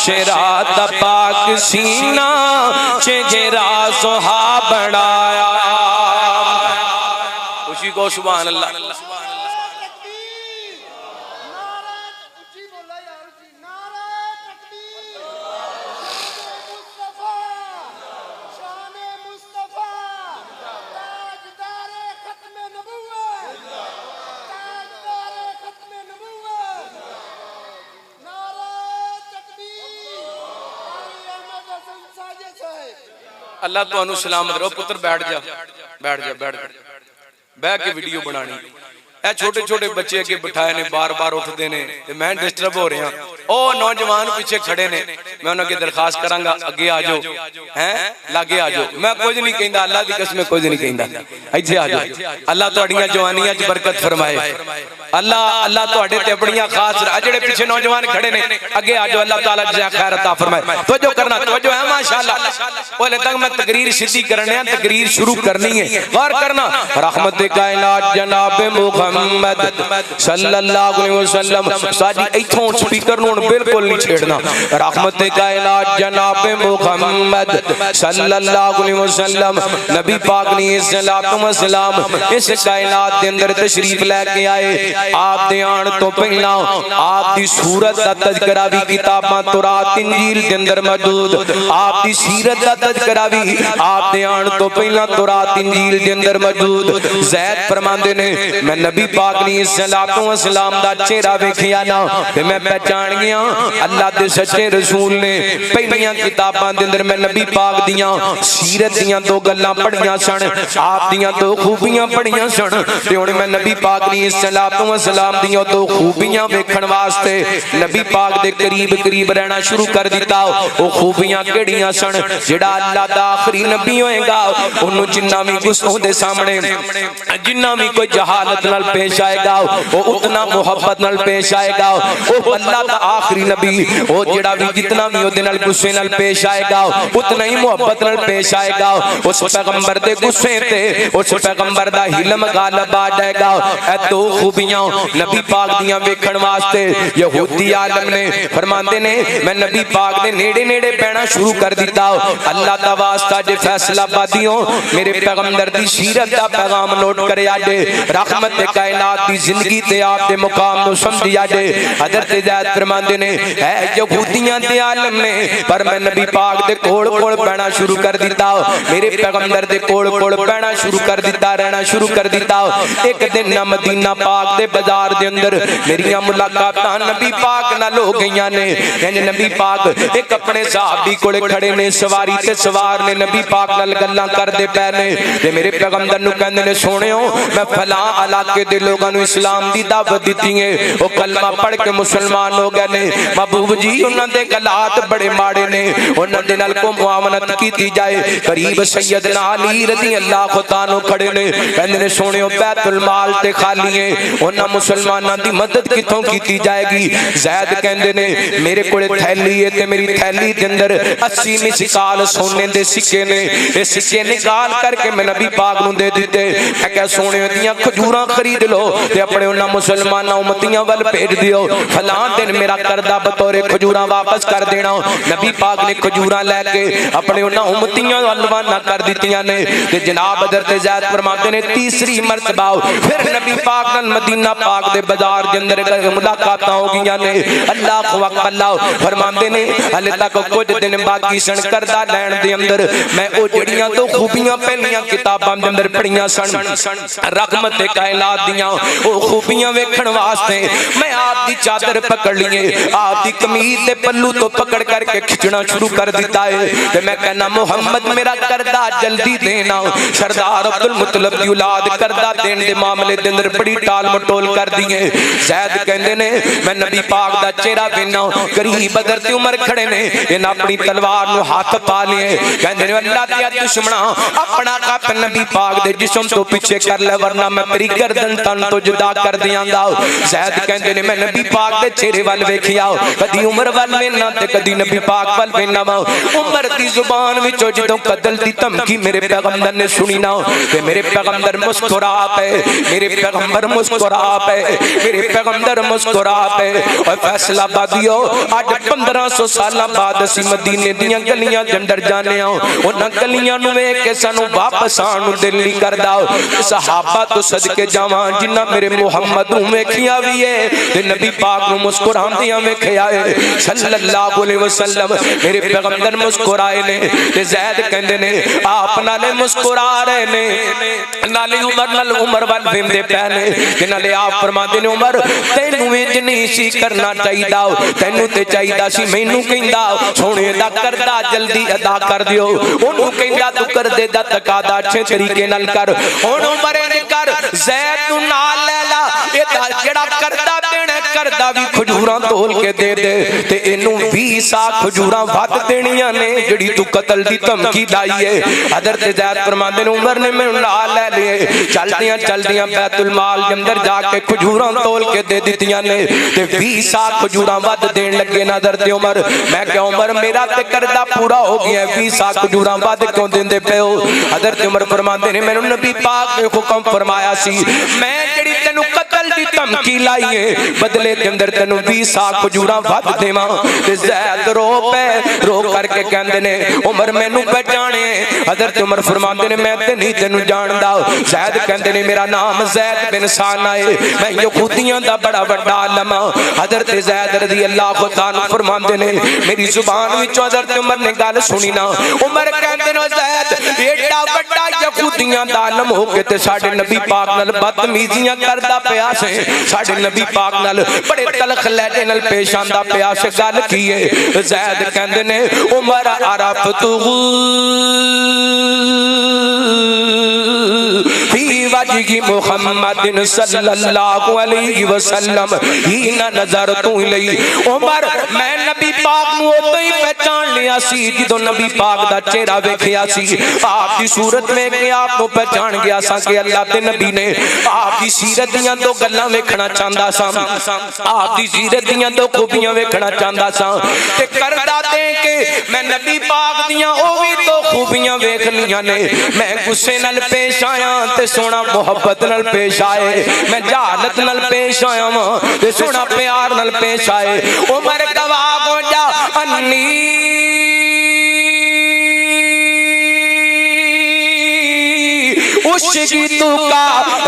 शेरा दा पाक सीना चेहरा सुहा बनाया। उसी को सुभान अल्लाह। अल्लाह तुहानू सलामत रहो पुत्र। बैठ जा बैठ जा बैठ जा बह के वीडियो बनानी। ए छोटे छोटे बच्चे अगे बिठाए ने बार बार उठते ने मैं डिस्टर्ब हो रहा। ओ नौजवान पीछे खड़े ने मैं उन्होंने दरखास्त करांगा अगे आ जाओ हैं लागे आ जाओ। मैं कुछ नहीं कहता अल्लाह की कसम कुछ नहीं कहता। इत्थे आ जाओ। अल्लाह तुहाडियां जवानियां च बरकत फरमाए। अल्लाह अल्लाह तुहाडे ते अपनियां खास जेड़े पीछे नौजवान खड़े ने अगे आ जाओ। अल्लाह ताला जज़ा खैर अता फरमाए। तवज्जो करना तवज्जो है माशाअल्लाह। ओले तक मैं तकरीर सीधी करने तकरीर शुरू करनी है। गौर करना। रहमत कायनात जनाब मुहम्मद सल्लल्लाहु अलैहि वसल्लम साडी इथों स्पीकर नु बिल्कुल नहीं छेड़ना। रहमत कायनात जनाब मुहम्मद सल्लल्लाहु अलैहि वसल्लम नबी पाक ने सलातो व सलाम इस कायनात के अंदर तशरीफ लेके आए। आप दे आने तो पहला आप दी सूरत दा तज़किरा भी किताबां तौरात इंजील के अंदर मौजूद। आप दी सीरत दा तज़किरा भी आप दे आने तो पहला तौरात इंजील के अंदर मौजूद। ज़ैद फरमांदे ने मैं नबी पाक ने सलातो व सलाम दा चेहरा वेखिया ना ते मैं पहचान गया अल्लाह दे सच्चे रसूल ने। पहलियां किताबां दे अंदर मैं नबी पाक दियां सीरत दियां दो गल्लां पढ़ियां सन। आप दियां दो खूबियां पढ़ियां सन ते हुण मैं नबी पाक ने सलातो व सलाम दियां दो खूबियां वेखण वास्ते नबी पाक दे करीब करीब रहना शुरू कर दिता। वो खूबियां केड़ियां सन? जेड़ा अल्लाह दा आखिरी नबी होएगा ओनू जिन्ना भी गुस्सों दे सामने जिन्ना भी कोई जहालत नाल पेश आएगा वो उतना मोहब्बत नाल पेश आएगा। वो अल्लाह दा आखिरी नबी वो जेड़ा भी जितना भी ओदे नाल गुस्से नाल पेश आएगा उतना ही मोहब्बत नाल पेश आएगा। उस पैगंबर दे गुस्से ते उस पैगंबर दा हिलम गालिब आ जाएगा। ए दो खूबियां नबी पाक दियां वेखण वास्ते यहूदी आलम ने फरमांदे ने मैं नबी पाक दे नेड़े नेड़े पैना शुरू कर दिता। अल्लाह दा वास्ता जे फैसलाबादियों मेरे पैगंबर दी सीरत दा पैगाम नोट करे आजे। रहमत कायनात दी जिंदगी ते आप दे मुकाम नु समझी आजे। हजरत ज़ैद फरमांदे ने है यहूदियां दे आलम ने पर मैं नबी पाक दे कोल कोल पैना शुरू कर दिता। मेरे पैगंबर दे कोल कोल पैना शुरू कर दिता रहना शुरू कर दिता। एक दिन ना मदीना पाक दे बाजार दे अंदर मेरियां मुलाकातां नबी पाक नाल हो गईयां ने। इंज नबी पाक एक अपने सहाबी कोले खड़े ने सवारी ते सवार ने नबी पाक नाल गल्लां करदे पए ने ते मेरे पैगंबर नु कहंदे ने सोहणियो मैं फलां इलाके दे लोगां नु इस्लाम दी दावत दित्ती है ओ कलमा पढ़ के मुसलमान हो गए ने। महबूब जी उन्हां दे हालात बड़े माड़े ने उन्हां दे नाल को मुआवनत कीती जाए। करीब सैयदना अली रज़ी अल्लाह ताला खड़े ने कहंदे ने सोहणियो बैतुल माल ते खाली है उन्हां मुसलमानां दी मदद किथों कीती जाएगी। ज़ैद कहंदे ने मेरे कोले थैली है ते मेरी थैली दे अंदर 80 मिसकाल सोने दे सिक्के ने। ये सिक्के निकाल करके मैं नबी पाक नूं दे दिते। मैं कह सोने दियां खजूरां खरीद लो ते अपने उन्हां मुसलमानां उम्मतियां वल भेज दियो। फलां दिन मेरा करदा बतौरे खजूरां वापस कर देना। नबी पाक ने खजूरां लैके अपने उन्हां उम्मतियां वल रवाना कर दित्तियां ने ते जनाब हज़रत ज़ैद फरमाते ने तीसरी मरतबा फिर नबी पाक नाल मदीना पाक दे बाजार दे अंदर मुलाकातां हो गईयां ने। अल्लाह अल्लाह फरमांदे ने हले तक कुछ दिन बाकी सन करदा लैण दे अंदर मैं ओ जड़ियां तो खूबियां पहलियां किताबां दे अंदर पढ़ियां सन रहमत कायनात दियां ओ खूबियां वेखण वास्ते मैं आप दी चादर पकड़ लिए आप दी कमीज दे पल्लू तो पकड़ करके खिंचना शुरू कर दिता है ते मैं कहना मुहम्मद मेरा करदा जल्दी देना। सरदार अब्दुल मुत्तलिब दी औलाद करदा देन दे मामले दे अंदर बड़ी टाल मटोल कर दी है। ज़ैद कहंदे ने मैं नबी पाक दा चेहरा वेना करीब बदर ते उमर खड़े ने इन्हां अपनी तलवार नु हाथ पा लिए कहंदे ने अल्लाह दी दुश्मना अपना कप नबी पाक दे जिस्म तो पीछे कर ले वरना मैं तेरी गर्दन तन तो जुदा कर दियांगा। ज़ैद कहंदे ने मैं नबी पाक दे चेहरे वाल वेखिया कदी उमर वाल वेना ते कदी नबी पाक वाल वेना वा उमर दी जुबान विचों जदों कतल दी धमकी मेरे पैगंबर ने सुनी ना ते मेरे पैगंबर मुस्कुरा पे मेरे पैगंबर मुस्कुरा पे मेरे पैगंबर मुस्कुरा पे और फैसला बादियो आज 1500 साल बाद असी मदीने दियां गलियां दे अंदर जाने आ उन्हां गलियां नु वेख के सानू वापस आउण नु दिल नहीं करदा सहाबा तो सदके जावां जिन्ना मेरे मुहम्मद नु वेखिया भी है ते नबी पाक नु मुस्कुरांदियां वेखिया है सल्लल्लाहु अलैहि वसल्लम मेरे पैगंबर मुस्कुराए ने ते ज़ैद कहंदे ने आप नाले मुस्कुरा रहे ने नाले उमर वाल वेंदे पै ने ते नाले आप फरमांदे ने उमर तैनू इंज नहीं सी करना चाहिदा तैनू ते चाहिदा सी मैनू कहंदा सोने दा करदा जल्दी अदा कर दियो ओनू कहंदा तू करदे दा तकादा अच्छे तरीके नाल कर हुण उमर ने कर ज़ैद तू नाल ले ला ए जेड़ा करदा देना करदा भी खजूरां तोल के दे दे ते इनू 20 सा खजूरां वध देणियां ने जेड़ी तू कतल दी धमकी लाई है हज़रत ज़ैद फरमांदे ने उमर ने मैनू नाल ले लिए चलदियां चलदियां बैतुल माल दे अंदर जाके खजूरां तोल के दे दित्तियां ने ते 20 सा खजूरां वध देण लगे ना हज़रत उमर मैं क्या उमर मेरा ते करदा पूरा हो गया 20 सा खजूरां वध क्यों देंदे पे हो हज़रत उमर फरमांदे ने मैनू नबी पाक ने हुक्म फरमाया सी मैं जेड़ी तैनू कतल दी धमकी लाई है बदले दे अंदर तैनू 20 सा खजूरां वध देवां ते ज़ैद रो पे रो करके कहंदे ने उमर मैनू पहचाने हज़रत उमर फरमांदे ने मैं ते नहीं तैनू जानदा ज़ैद कहंदे ने मेरा नाम ज़ैद बिन साना है मैं यहूदियां दा बड़ा बड़ा आलम हज़रत ज़ैद रज़ी अल्लाह ताला फरमांदे ने मेरी जुबान विचों हज़रत उमर ने गल सुनी ना उमर कहंदे ने ज़ैद एडा बड़ा यहूदियां दा आलम हो के ते साडे नबी पाक नाल बदतमीजियां करदा पिया से साडे नबी पाक नाल बड़े तलख लहजे नाल पेश आंदा पिया से गल की है ज़ैद कहंदे ने उमर अरफ़तु फी वजहि मुहम्मदिन सल्लल्लाहु अलैहि वसल्लम हीना नज़रतु इलैहि उमर मैं नबी पाक नु उदों ही पहचान लिया सी जदों नबी पाक दा चेहरा वेखिया सी आप दी सूरत में के आप नु पहचान गया सा कि अल्लाह दे नबी ने आप दी सीरत दियां दो गल्लां वेखना चाहंदा सा आप दी सीरत दियां दो खूबियां वेखना चाहंदा सा ते करदा दे के मैं नबी पाक दियां ओ भी दो खूबियां वेख लियां ने मैं गुस्से नाल पेश आया ते सोना मोहब्बत नाल पेश आए मैं जहालत नाल पेश आया वां ते सोना प्यार नाल पेश आए उमर गवाह हो जा अन्नी उश्गितु का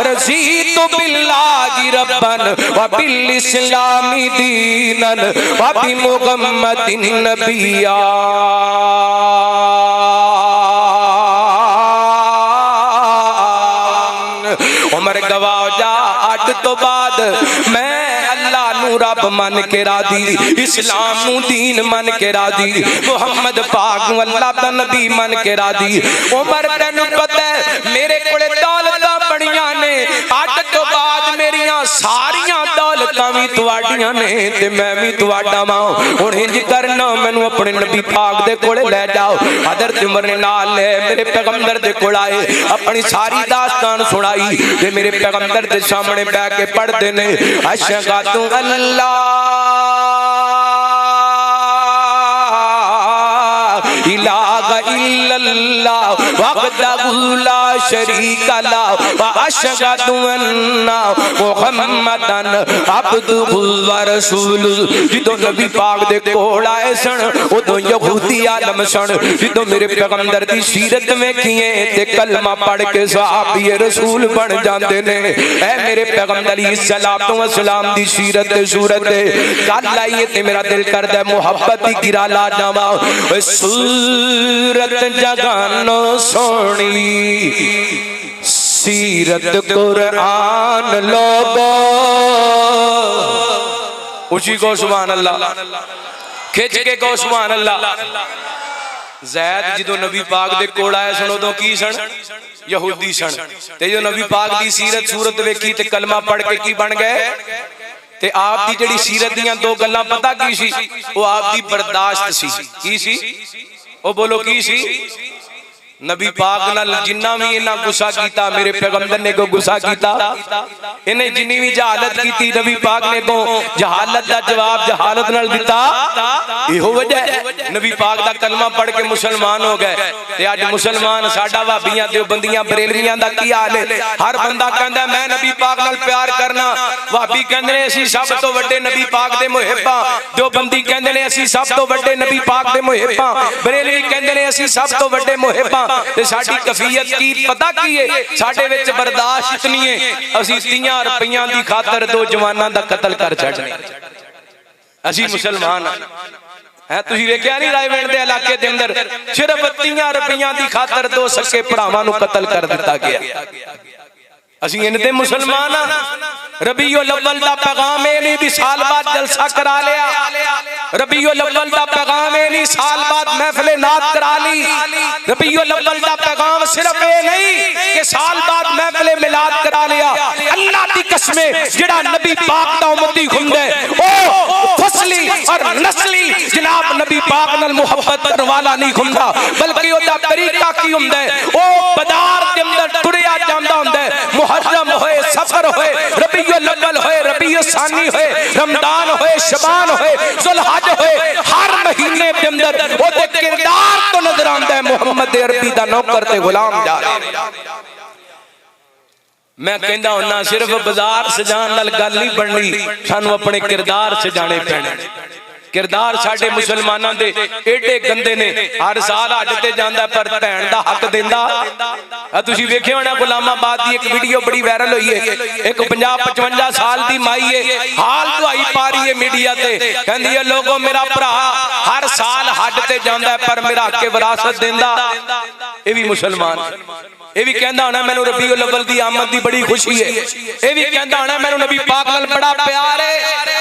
रज़ीतु बिल्लाहि रब्बन व बिल इस्लामी दीनन व बि मुहम्मदिन नबिया उमर गवाह जा अज तो बाद मैं अल्लाह नू रब मन के राजी इस्लाम नू दीन मन के राजी मुहम्मद पाक नू अल्लाह दा नबी मन के राजी उमर तैनू पता है मेरे कोले दौलतां बड़ियां ने अज तो बाद मेरियां सारियां दौलतां भी तुहाडियां ने ते मैं भी तुहाडा वां हुण इंज करना मैनू अपने नबी पाक दे कोले ले जाओ हज़रत उमर ने नाल ले मेरे पैगंबर दे कोल आए अपनी सारी दास्तान सुनाई ते मेरे पैगंबर दे सामने बैठ के पढ़दे ने अशहदु अल्लाह इलाहा इल्लल्लाह वहदहु ला शरीका लहु व अशहदु अन्ना मुहम्मदन अब्दुहु व रसूलुहु जिदों नबी पाक दे कोल आए सन उदों यहूदी आलम सन जिदों मेरे पैगंबर दी सीरत वेखीए ते कलमा पढ़ के सहाबी रसूल बन जांदे ने ऐ मेरे पैगंबर अलैहिस्सलातु वस्सलाम दी सीरत ते सूरत कल आईए ते मेरा दिल करदा मुहब्बत दी गिरा ला जावां सूरत जगानो सोनी सीरत कुरान लोगो उसी को सुभान अल्लाह खिच के को सुभान अल्लाह ज़ैद जिदों नबी पाक दे कोल आए सन उदों की सन यहूदी सन ते जो नबी पाक दी सीरत सूरत वेखी ते कलमा पढ़ के की बन गए ते आप दी जेड़ी सीरत दियां दो गल्लां पता की सी वो आप दी बर्दाश्त सी की सी ओ बोलो की सी नबी पाक नाल जिन्ना भी इन्ना गुस्सा कीता मेरे पैगंबर ने को गुस्सा कीता इन्हें जिन्नी भी जहालत की नबी पाक ने को जहालत का जवाब जहालत नाल दिता। इहो वजह नबी पाक दा कलमा पढ़ के मुसलमान हो गए। ते अज मुसलमान साडा भाबियां देवबंदियां बरेलवियां दा की हाल है। हर बंदा कहंदा मैं नबी पाक नाल प्यार करना। भाबी कहंदे ने असीं सब तो वड्डे नबी पाक दे मुहिब्बां। देवबंदी कहंदे ने असीं सब तो वड्डे नबी पाक दे मुहिब्बां। बरेलवी कहंदे ने असीं सब तो वड्डे मुहिब्बां। ते साडी कफियत की पता की है साडे विच बर्दाश्त इतनी है असीं 30 रुपइयां दी खातर दो जवानां दा कत्ल कर छड्डने। असीं मुसलमान है तुसीं वेखिया नहीं रायवेंड दे इलाके दे अंदर सिर्फ 30 रुपइयां दी खातर दो सके भरावां नूं कत्ल कर दिता गया। असीं इन्ने मुसलमान रबीउल अव्वल दा पैगाम ए नहीं भी साल बाद जलसा करा लिया। रबीउल अव्वल दा पैगाम ए नहीं साल बाद महफिल नात करा ली। रबीउल अव्वल दा पैगाम सिर्फ ए नहीं कि साल बाद महफिल मिलाद करा लिया। अल्लाह दी कसम जेड़ा नबी पाक दा उम्मती हुंदा है ओ फसली और नस्ली जनाब नबी पाक नाल मुहब्बत करने वाला नहीं हुंदा बल्कि ओदा तरीका की हुंदा है ओ बाजार दे अंदर टुरिया जांदा हुंदा है। मुहर्रम होए सफर होए रबीउल अव्वल होए रबीउल सानी होए रमजान होए शबान होए जुलहज होए हर महीने के अंदर ओदे किरदार तो नजर आंदा है मोहम्मद अरबी दा नौकर ते गुलाम जा रहे। मैं कहंदा हुन्ना सिर्फ बाजार सजान नाल गल नहीं बननी सानू अपने किरदार सजाने पैणे। किरदार साडे मुसलमानां दे एडे गंदे ने। हर साल हज ते जांदा पर भैन दा हक देंदा। तुसीं वेखिया होना गुलामाबाद दी एक वीडियो बड़ी वायरल हुई है। एक 50-55 साल दी माई है हाल दुआई पा रही है मीडिया ते कहंदी है लोगों मेरा भरा हर साल हज ते जांदा पर मेरा हक विरासत देंदा। ये भी मुसलमान ये भी कहंदा होना मैनू रबीउल अव्वल दी आमद दी बड़ी खुशी है। ये भी कहंदा होना मैनू नबी पाक नाल बड़ा प्यार है।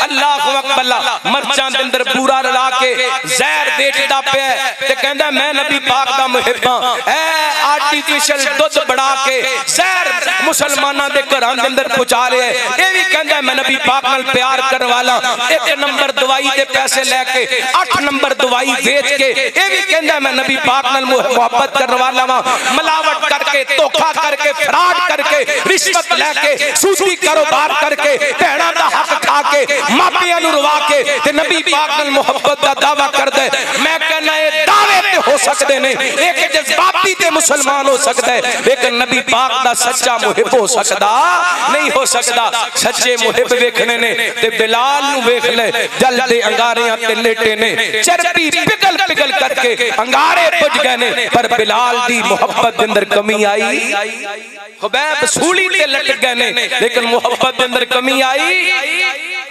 अल्लाहु अकबर मर्चां दे अंदर पूरा रला के जहर बेचदा पिया ते कहंदा मैं नबी पाक दा मुहिब्बां। ए आर्टिफिशियल दुध बना के जहर मुसलमानां दे घरां दे अंदर पहुंचा रहा है। ये भी कहंदा मैं नबी पाक नाल प्यार करने वाला। 1 नंबर दवाई दे पैसे लेके 8 नंबर दवाई बेच के ये भी कहंदा मैं नबी पाक नाल मोहब्बत करने वाला वा। मिलावट करके धोखा करके फ्रॉड करके रिश्वत लेके सूदी कारोबार करके भैणां दा हक खा के मापियां नूं रुवा के ते नबी पाक नाल मोहब्बत दा दावा करदा है। मैं कहना ये दावे ते हो सकदे ने एक जज्बाती ते मुसलमान हो सकदा है लेकिन नबी पाक दा सच्चा मुहिब हो सकदा नहीं हो सकदा। सच्चे मुहिब वेखने ने ते बिलाल नूं वेख ले जलदे अंगारियां ते लेटे ने चरबी पिघल पिघल करके अंगारे बुझ गए ने पर बिलाल दी मोहब्बत दे अंदर कमी आई। खुबैब सूली ते लटक गए ने लेकिन मोहब्बत दे अंदर कमी आई।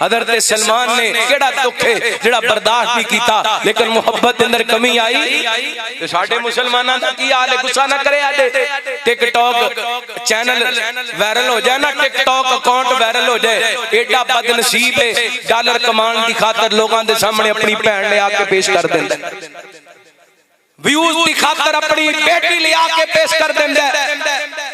हजरत सलमान ने केड़ा दुख है जेड़ा बर्दाश्त नहीं कीता लेकिन मोहब्बत दे अंदर कमी आई। ते साडे मुसलमानां दा की हाल है गुस्सा ना करे। आदे टिकटॉक चैनल वायरल हो जाए ना टिकटॉक अकाउंट वायरल हो जाए एडा बदनसीब है डॉलर कमाने की खातर लोगों के सामने अपनी भैन ले आके पेश कर देंदा। व्यूज की खातर अपनी बेटी ले आके पेश कर देंदा।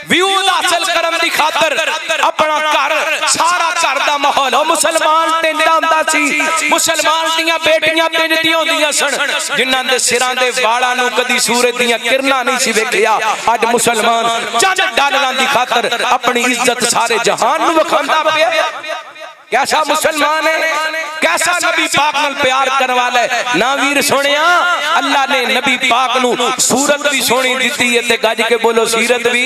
व्यूज हासिल करने की खातर अपना घर सारा घर दा माहौल मुसलमान टेंदा हुंदा सी। मुसलमान दियां बेटियां पिंजदियां होंदियां सन जिन्हां दे सिरां दे वालां नूं कदी सूरज दियां किरणां नहीं सी वेखिया। अज मुसलमान चंद डॉलरां की खातर अपनी इज्जत सारे जहान नूं विखांदा पिया। कैसा मुसलमान है कैसा नबी पाक नाल प्यार करने वाला है। ना वीर सोनिया अल्लाह ने नबी पाक नूं सूरत भी सोहनी दिती है ते गज के बोलो सीरत भी।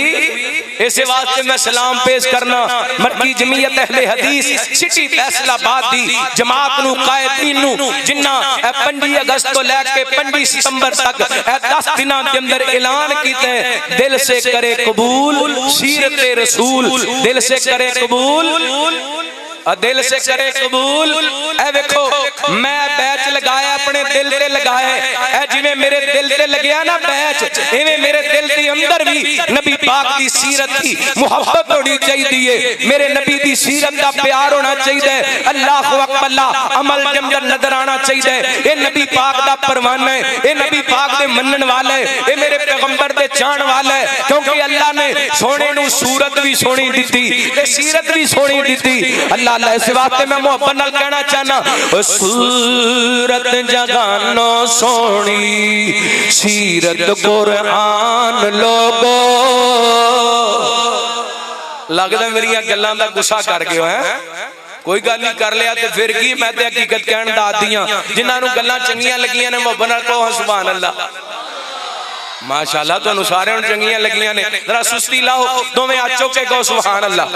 इस वास्ते मैं सलाम पेश करना मरकी जमीयत अहले हदीस सिटी फैसलाबाद दी जमात नूं कायदीन नूं जिन्ना 25 अगस्त तो लेके 25 सितंबर तक 10 दिनां दे अंदर ऐलान कीता है दिल से करे कबूल सीरत रसूल। दिल से करे कबूल दिल से करे कबूल। ए देखो मैं बैच लगाया अपने दिल ते लगाया है जिवें मेरे दिल ते लगया ना बैच इवें मेरे दिल के अंदर भी नबी पाक की सीरत की मुहब्बत होनी चाहिए। मेरे नबी की सीरत का प्यार होना चाहिए। अल्लाहु अकबर अमल जमदर नजर आना चाहिए। ये नबी पाक का परवाना है ये नबी पाक दे मनन वाला है ये मेरे पैगंबर दे चाहण वाला है क्योंकि अल्लाह ने सोने नूं सूरत भी सोहनी दिती ते सीरत भी सोहनी दिती। अल्लाह अल्लाह इस वास्ते मैं मोहब्बत नाल कहना चाहना सूरत जगानो सोनी सीरत कुरान लोगो लगदा मेरिया गल्लां दा गुस्सा कर गए हो है कोई गल नहीं कर लिया तो फिर की मैं तो हकीकत कहण दा आदी हां जिन्हां नूं गल्लां चंगियां लगियां ने मोहब्बत नाल कहो सुभान अल्लाह माशाअल्लाह तुहानूं सारिआं नूं चंगियां लगियां ने जरा सुस्ती लाओ दोवें हाथ चुक के कहो सुभान अल्लाह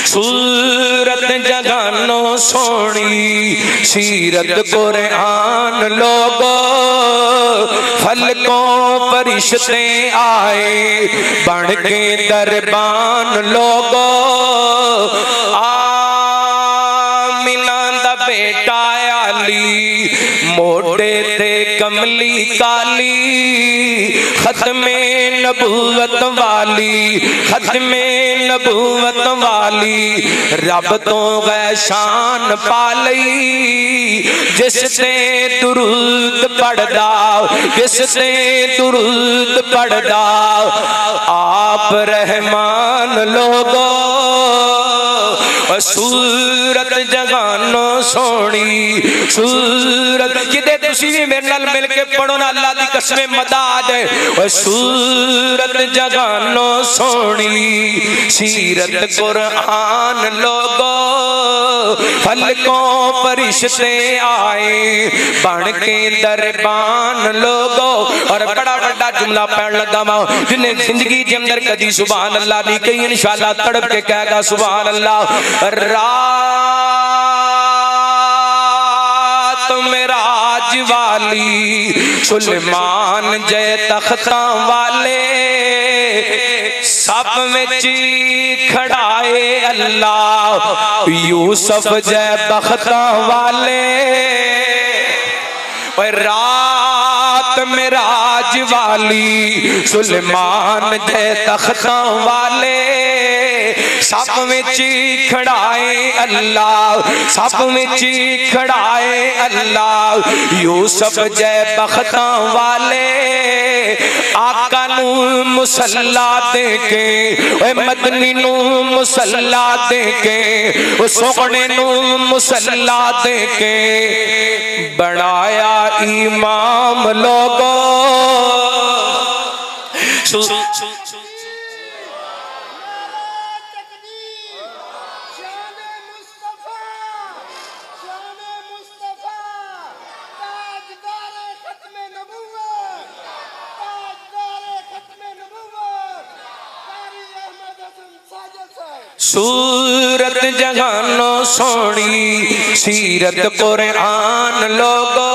सूरत जगानो सोनी सीरत कुरान लोगो फलकों परिश्ते आए बन के दरबान लोगो आमिना दा बेटा आली मोटे ते कमली काली खत्मे नबूवत वाली खत्मे नबूवत वाली रब तो गै शान पा लई जिसते दुरूद पढ़दा जिसते दुरूद पढ़दा आप रहमान लोगो सूरत जगानो सोनी सूरत किते तुसी भी मेरे नाल मिल के पढ़ो ना अल्लाह दी कसम मदाद है सूरत जगानो सोनी सीरत कुरान लोगो फलकों परिश्ते आए बन के दरबान लोगो और बड़ा बड़ा जुमला पढ़न लगा वा जिन्हें जिंदगी के अंदर कदी सुभान अल्लाह नहीं कही इंशाअल्लाह तड़प के कहेगा सुभान अल्लाह रात मेराज वाली सुलेमान जय तख्ता वाले सब में खड़ाए अल्लाह यूसुफ जय बख्ता वाले रात मेराज वाली सुलेमान जय तख्ता वाले सब में खड़ाए अल्लाह सब में खड़ाए अल्लाह यूसुफ जय बख्ता वाले आका नू मुसल्ला दे के मदनी नू मुसल्ला दे के सोहने नू मुसल्ला दे के बनाया इमाम लोगो सूरत जगानो सोनी सीरत कुरान लोगो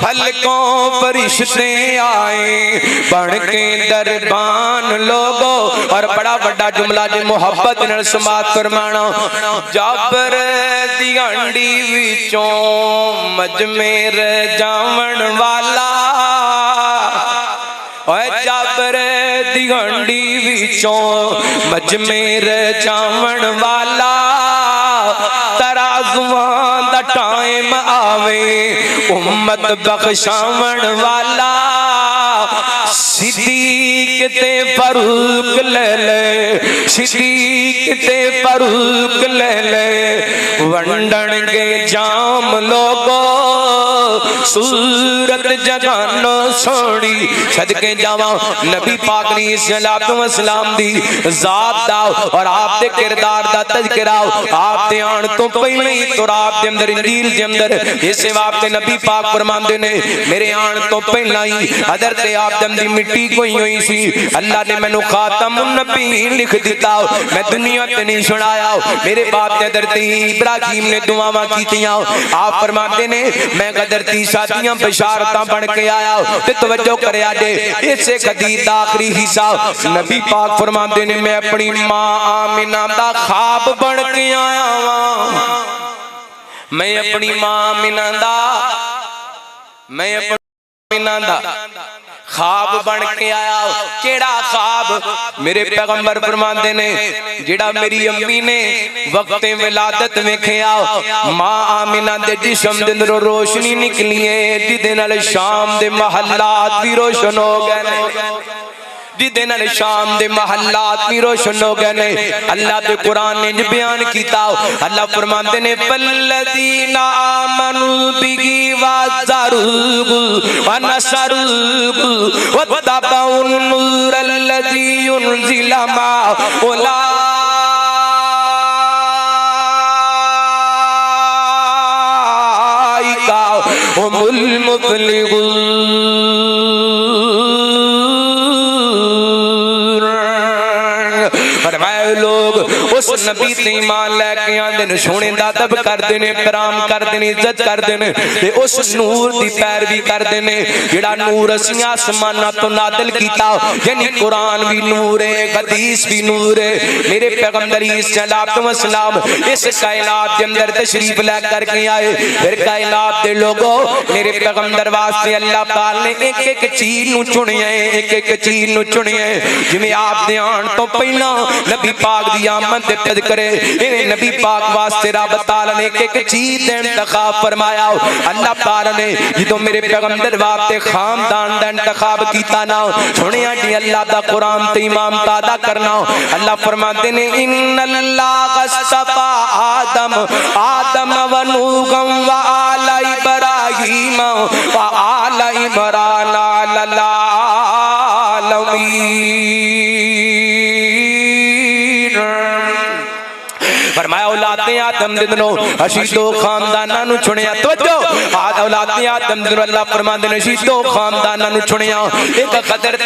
फलकों परिश्ते आए बन के दरबान लोगो और बड़ा बड़ा जुमला जे मोहब्बत नाल समात फरमाना जाबर दी हांडी विचों मजमेर जावण वाला जाबर दी हांडी विचों मजमेर जावण वाला तराजुआं दा टाइम आवे उम्मत बख्शावण वाला सिद्दीक ते फारूक ले ले सिद्दीक ते फारूक ले ले वंडन के जाम लोगो सूरत जगानो सोनी सदके जावा नबी पाक ने सल्लल्लाहु अलैहि वसल्लम दी जात दा और आप दे किरदार दा तज़किरा आप दे आन तो पहले ही तौरात दे अंदर इंजील दे अंदर इस वास्ते नबी पाक फरमांदे ने मेरे आन तो पहला ही हज़रत आदम दी मिट्टी कोई हुई सी अल्लाह ने मैनू खातमुन नबीय्यीन लिख दिता मैं दुनिया ते नहीं सुनाया मेरे बाप ने हज़रत इब्राहीम ने दुआवां कीतियां आप फरमाते ने मैं हज़रत शादियां बशारतां बन के आया ते तवज्जो करया जे इसे हदीस दा आखिरी हिस्सा नबी पाक फरमाते ने मैं अपनी मां आमिना दा ख्वाब बन के आया वां मैं अपनी मां आमिना दा मैं अपनी आमिना दा ख्वाब बन के आया केड़ा ख्वाब मेरे पैगंबर फरमाते ने जेड़ा मेरी अम्मी ने वक्ते विलादत वेखिया मां आमिना दे जिस्म दे अंदरों रोशनी निकली है जिदे नाल शाम दे महल्लात भी रोशन हो गए जिदे नाल शाम दे महल्लात भी रोशन हो गए ने। अल्लाह दे कुरान ने बयान किया, अल्लाह फरमाते ने वल्लदीना आमनु बिही वज़रुहु व नसरुहु वत्तबउन नूरल्लज़ी उनज़िला मा उलाइका हुमुल मुफ़्लिहून। लोग उस नबी ते ईमान लेके आंदे ने, सोने दा अदब करदे ने, इकराम करदे ने, इज्जत करदे ने ते उस नूर दी पैरवी करदे ने जेड़ा नूर असीं आसमानां तो नाज़िल कीता। यानी कुरान भी नूर है, हदीस भी नूर है। मेरे पैगंबर सलाम इस कायनात के अंदर तशरीफ ला करके आए। फिर कायनात दे लोगों, मेरे पैगंबर वास्ते अल्लाह ताला ने एक एक चीज नूं चुनिया, एक एक चीज नूं चुनिया। जिवें आप दे आण तो पहला नबी पाक दी आमद ते तज़किरे, इन्हें नबी पाक वास्ते रब ताला ने एक एक चीज दे इंतखाब फरमाया। अल्लाह ताला ने जो मेरे पैगंबर वास्ते खानदान दा इंतखाब कीता ना, सुनिया जी अल्लाह दा कुरान ते इमाम तादा करना। अल्लाह फरमाते ने इन्नल्लाह अस्तफा आदम आदम व नूह व आला इब्राहीम व आला इमरान अलल आलमीन। फरमाया औलादे आदम दे दिनों असी दो खानदानां नूं चुनिया। तवज्जो, औलादे आदम दे दिनों अल्लाह फरमांदे ने असी दो खानदानां नूं चुनिया। एक हज़रत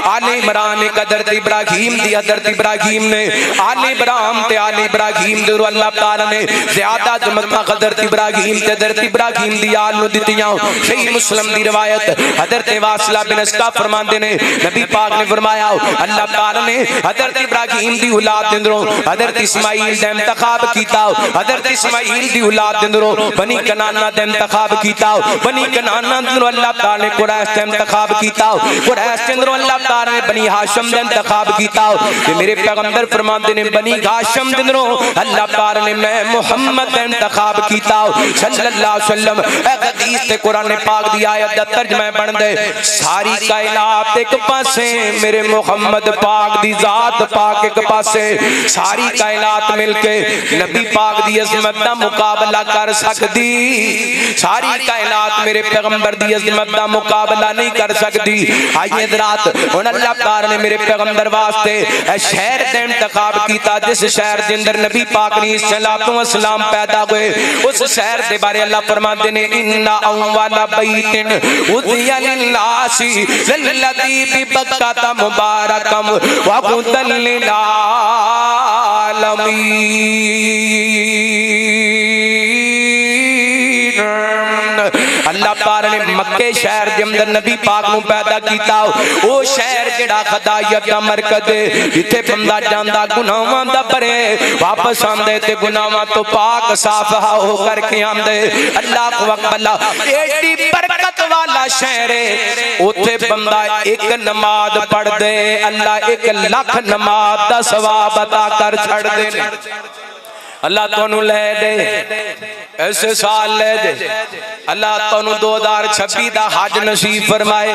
आले इमरान, एक हज़रत इब्राहीम दी। हज़रत इब्राहीम ने आले इब्राहिम ते आले इब्राहीम दे अल्लाह ताला ने ज़्यादा अज़मतां हज़रत इब्राहीम ते हज़रत इब्राहीम दी आल नूं दित्तियां। सही मुस्लिम दी रिवायत हज़रत वासिला बिन अस्का फरमांदे ने नबी पाक ने फरमाया अल्लाह ताला ने हज़रत इब्राहीम दी औलाद हज़रत इस्माइल दा इंतखाब कीता। हज़रत इस्माइल दी औलाद दे अंदरों बनी कनाना दा इंतखाब कीता। बनी कनाना दे अंदरों अल्लाह ताला ने कुरैश दा इंतखाब कीता। कुरैश दे अंदरों अल्लाह ताला ने बनी हाशिम दा इंतखाब कीता। ते मेरे पैगंबर फरमाते ने बनी हाशिम दे अंदरों अल्लाह ताला ने मैं मुहम्मद दा इंतखाब कीता सल्लल्लाहु अलैहि वसल्लम। ए हदीस ते कुरान पाक दी आयत दा तर्जुमा बन दे। सारी कायनात एक पासे, मेरे मुहम्मद पाक दी जात पाक एक पासे, सारी कायनात मिलके नबी पाक दी अज़मत दा मुकाबला कर सकदी। सारी कायनात मेरे पैगंबर दी अज़मत दा मुकाबला नहीं कर सकदी। आइए रात हुण अल्लाह ताला ने मेरे पैगंबर वास्ते ए शहर दे इंतखाब कीता जिस शहर दे अंदर नबी पाक अलैहिस्सलातु वस्सलाम पैदा हुए। उस शहर दे बारे अल्लाह फरमाते ने इन्ना अव्वला बैतिन उदिया लिन्नासी लल्लज़ी बिबक्कता मुबारकम व हुदल लिल अल्लाह ताला ने मक्के शहर के अंदर नबी पाक नूं पैदा कीता। वो शहर जिहड़ा खदायत दा मरकज है, जिथे बंदा जांदा गुनाहां दा भरे वापस आंदे ते गुनाहां तो पाक साफ हो करके आंदे। अल्लाह अकबर, एडी बरकत वाला शहर है। उथे बंदा एक नमाज पढ़ दे, अल्लाह 1 लाख नमाज दा सवाब अता कर छड़ दे। अल्लाह तुहानू ले दे, ऐसे साल ले दे। अल्लाह तुहानू 2026 दा हज नसीब फरमाए।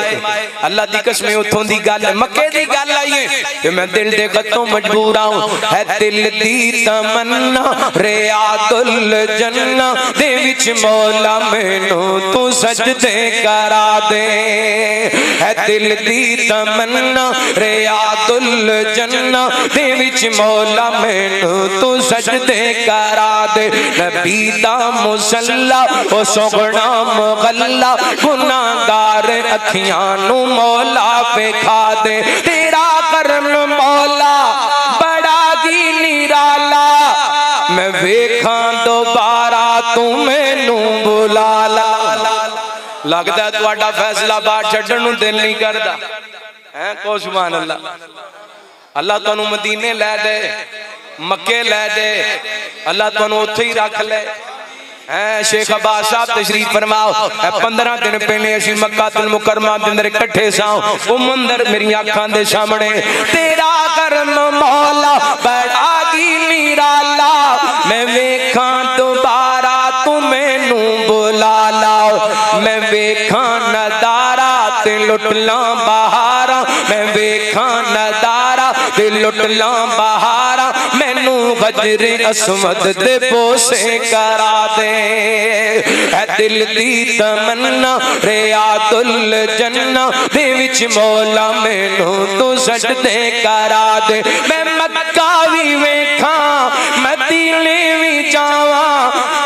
अल्लाह दी कसम उथों दी गल मक्के दी गल आई है कि मैं दिल दे खतों मजबूर हूं। है दिल दी तमन्ना रियादुल जन्ना दे विच मौला मैनू तू सजदे करा दे। है दिल दी तमन्ना रियादुल जन्ना दे विच मौला मैनू तू सजदे करा दे। नबी दा मुसल्ला ओ सोगना मुगल्ला गुनाहगार अखियां नू मौला विखा दे। तेरा करम मौला बड़ा ही निराला, मैं वेखां दोबारा तू मैनू बुला ला। लगदा तुहाडा फैसलाबाद छड्डण नू दिल नहीं करदा है। को सुभान अल्लाह। अल्लाह तुहानू मदीने लै दे, मक्के लै दे, अल्लाह तुहानू उत्थे ही रख ले। शेख अब्बास साहब तशरीफ फरमाओ। 15 दिन पहले असी मक्कातुल मुकर्रमा दे अंदर इकट्ठे सां। वो मंदिर मेरी आंखां दे सामने। तेरा करम मौला बड़ा ही निराला, मैं वेखां दोबारा तू मैनू बुला ला। मैं वेखां नज़ारा ते लुट ला बहारा, मैं वेखा नजारा ते लुट ला बहारा, मैनू गजरे असमद दे बोसे करा दे। है दिल दी तमन्ना रियादुल जन्ना दे विच मौला मैनू तू सजदे करा दे। मैं मक्का भी वेखा मदीने भी जावा,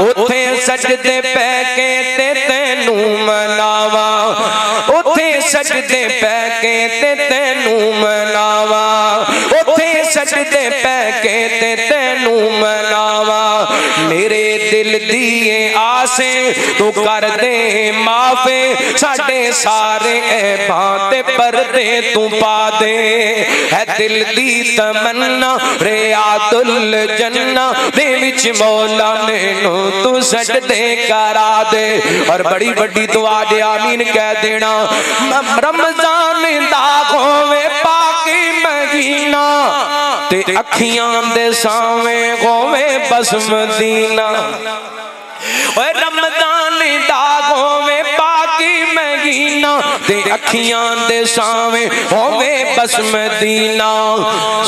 उथे सजदे पै के ते तेनू मनावा, उथे सजदे पै के ते तेनू मनावा, उथे सजदे पै के ते तेनू मनावा। मेरे दिल दिए आसे तू कर दे माफे, साडे सारे ऐबां ते पर्दे तू पा दे। है दिल दी तमन्ना रियादुल जन्ना दे विच मौला मैनू तू सजदे करा दे। और बड़ी बड़ी दुआ दे आमीन कह देना। रमजान दा होवे पाकी महीना ते अखियां दे सावे होवे बस मदीना। ओए रमजान दा होवे पाकी महीना ते अखियां दे सावे होवे बस मदीना।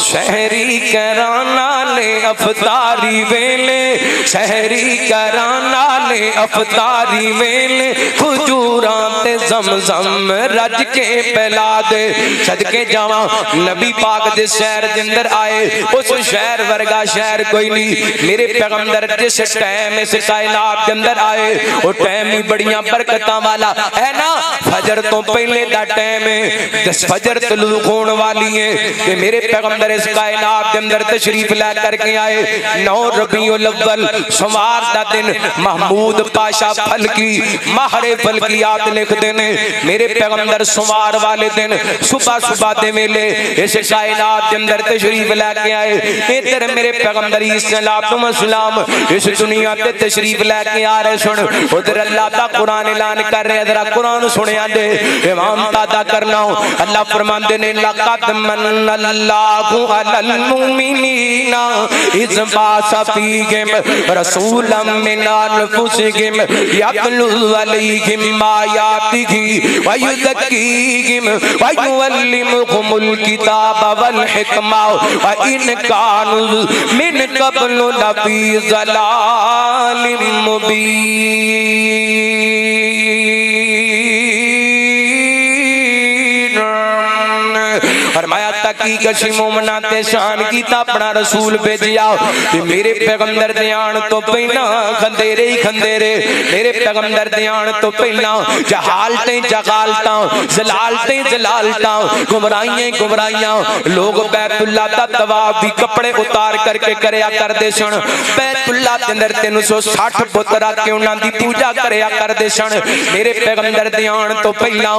शहरी कराना ले अफतारी वेले, शहरी कराना ले अफतारी वेले, खजूरां ते ज़मज़म रज के पिला दे। सदके जावा नबी पाक दे शहर दे अंदर आए, उस शहर वर्गा शहर कोई नहीं। मेरे पैगंबर जिस टाइम इस कायनात के अंदर आए वो टाइम ही बड़ियां बरकतां वाला है ना। फजर तो पहले दा टाइम है, 10 फजर तलूक होने वाली है कि मेरे पैगंबर इस कायनात के अंदर तशरीफ ला करके आए। 9 रबीउल अव्वल सोमवार दा दिन महमूद पाशा फलकी माहरे फलकियात लिखते ने। मेरे पैगंबर सोमवार वाले दिन सुबह सुबह दे वेले इस कायनात के अंदर तशरीफ लेके आए। इधर मेरे पैगंबर सलाम इस दुनिया ते तशरीफ लेके आ रहे। सुन उधर अल्लाह दा कुरान ऐलान कर रहे, जरा कुरान सुनिया दे, इमाम तादा करना। अल्लाह फरमाते ने लक़द मन्नल्लाहु अलल मुमिनीना इज़ बाअसा फ़ीहिम रसूलन मिन अनफुसिहिम यतलू अलैहिम आयातिही व युज़क्कीहिम व युअल्लिमुहुमुल किताब वल हिकमा व इन कानू मिन क़ब्लु लफ़ी ज़लालिम मुबीन। फरमाया ताकि कशी मोमना ते शान कीता अपना रसूल भेजिया। मेरे पैगंबर दे आण तो पहला खंदेरे ही खंदेरे, मेरे पैगंबर दे आण तो पहला जहालतें जगालतां जलालतें जलालतां गुमराहियां गुमराहियां। लोग बैतुल्ला दा तवाफ भी कपड़े उतार करके करया करदे सन। बैतुल्ला दे अंदर 360 बुत रख के उन्हां दी पूजा करया करदे सन। मेरे पैगंबर दे आण तो पहला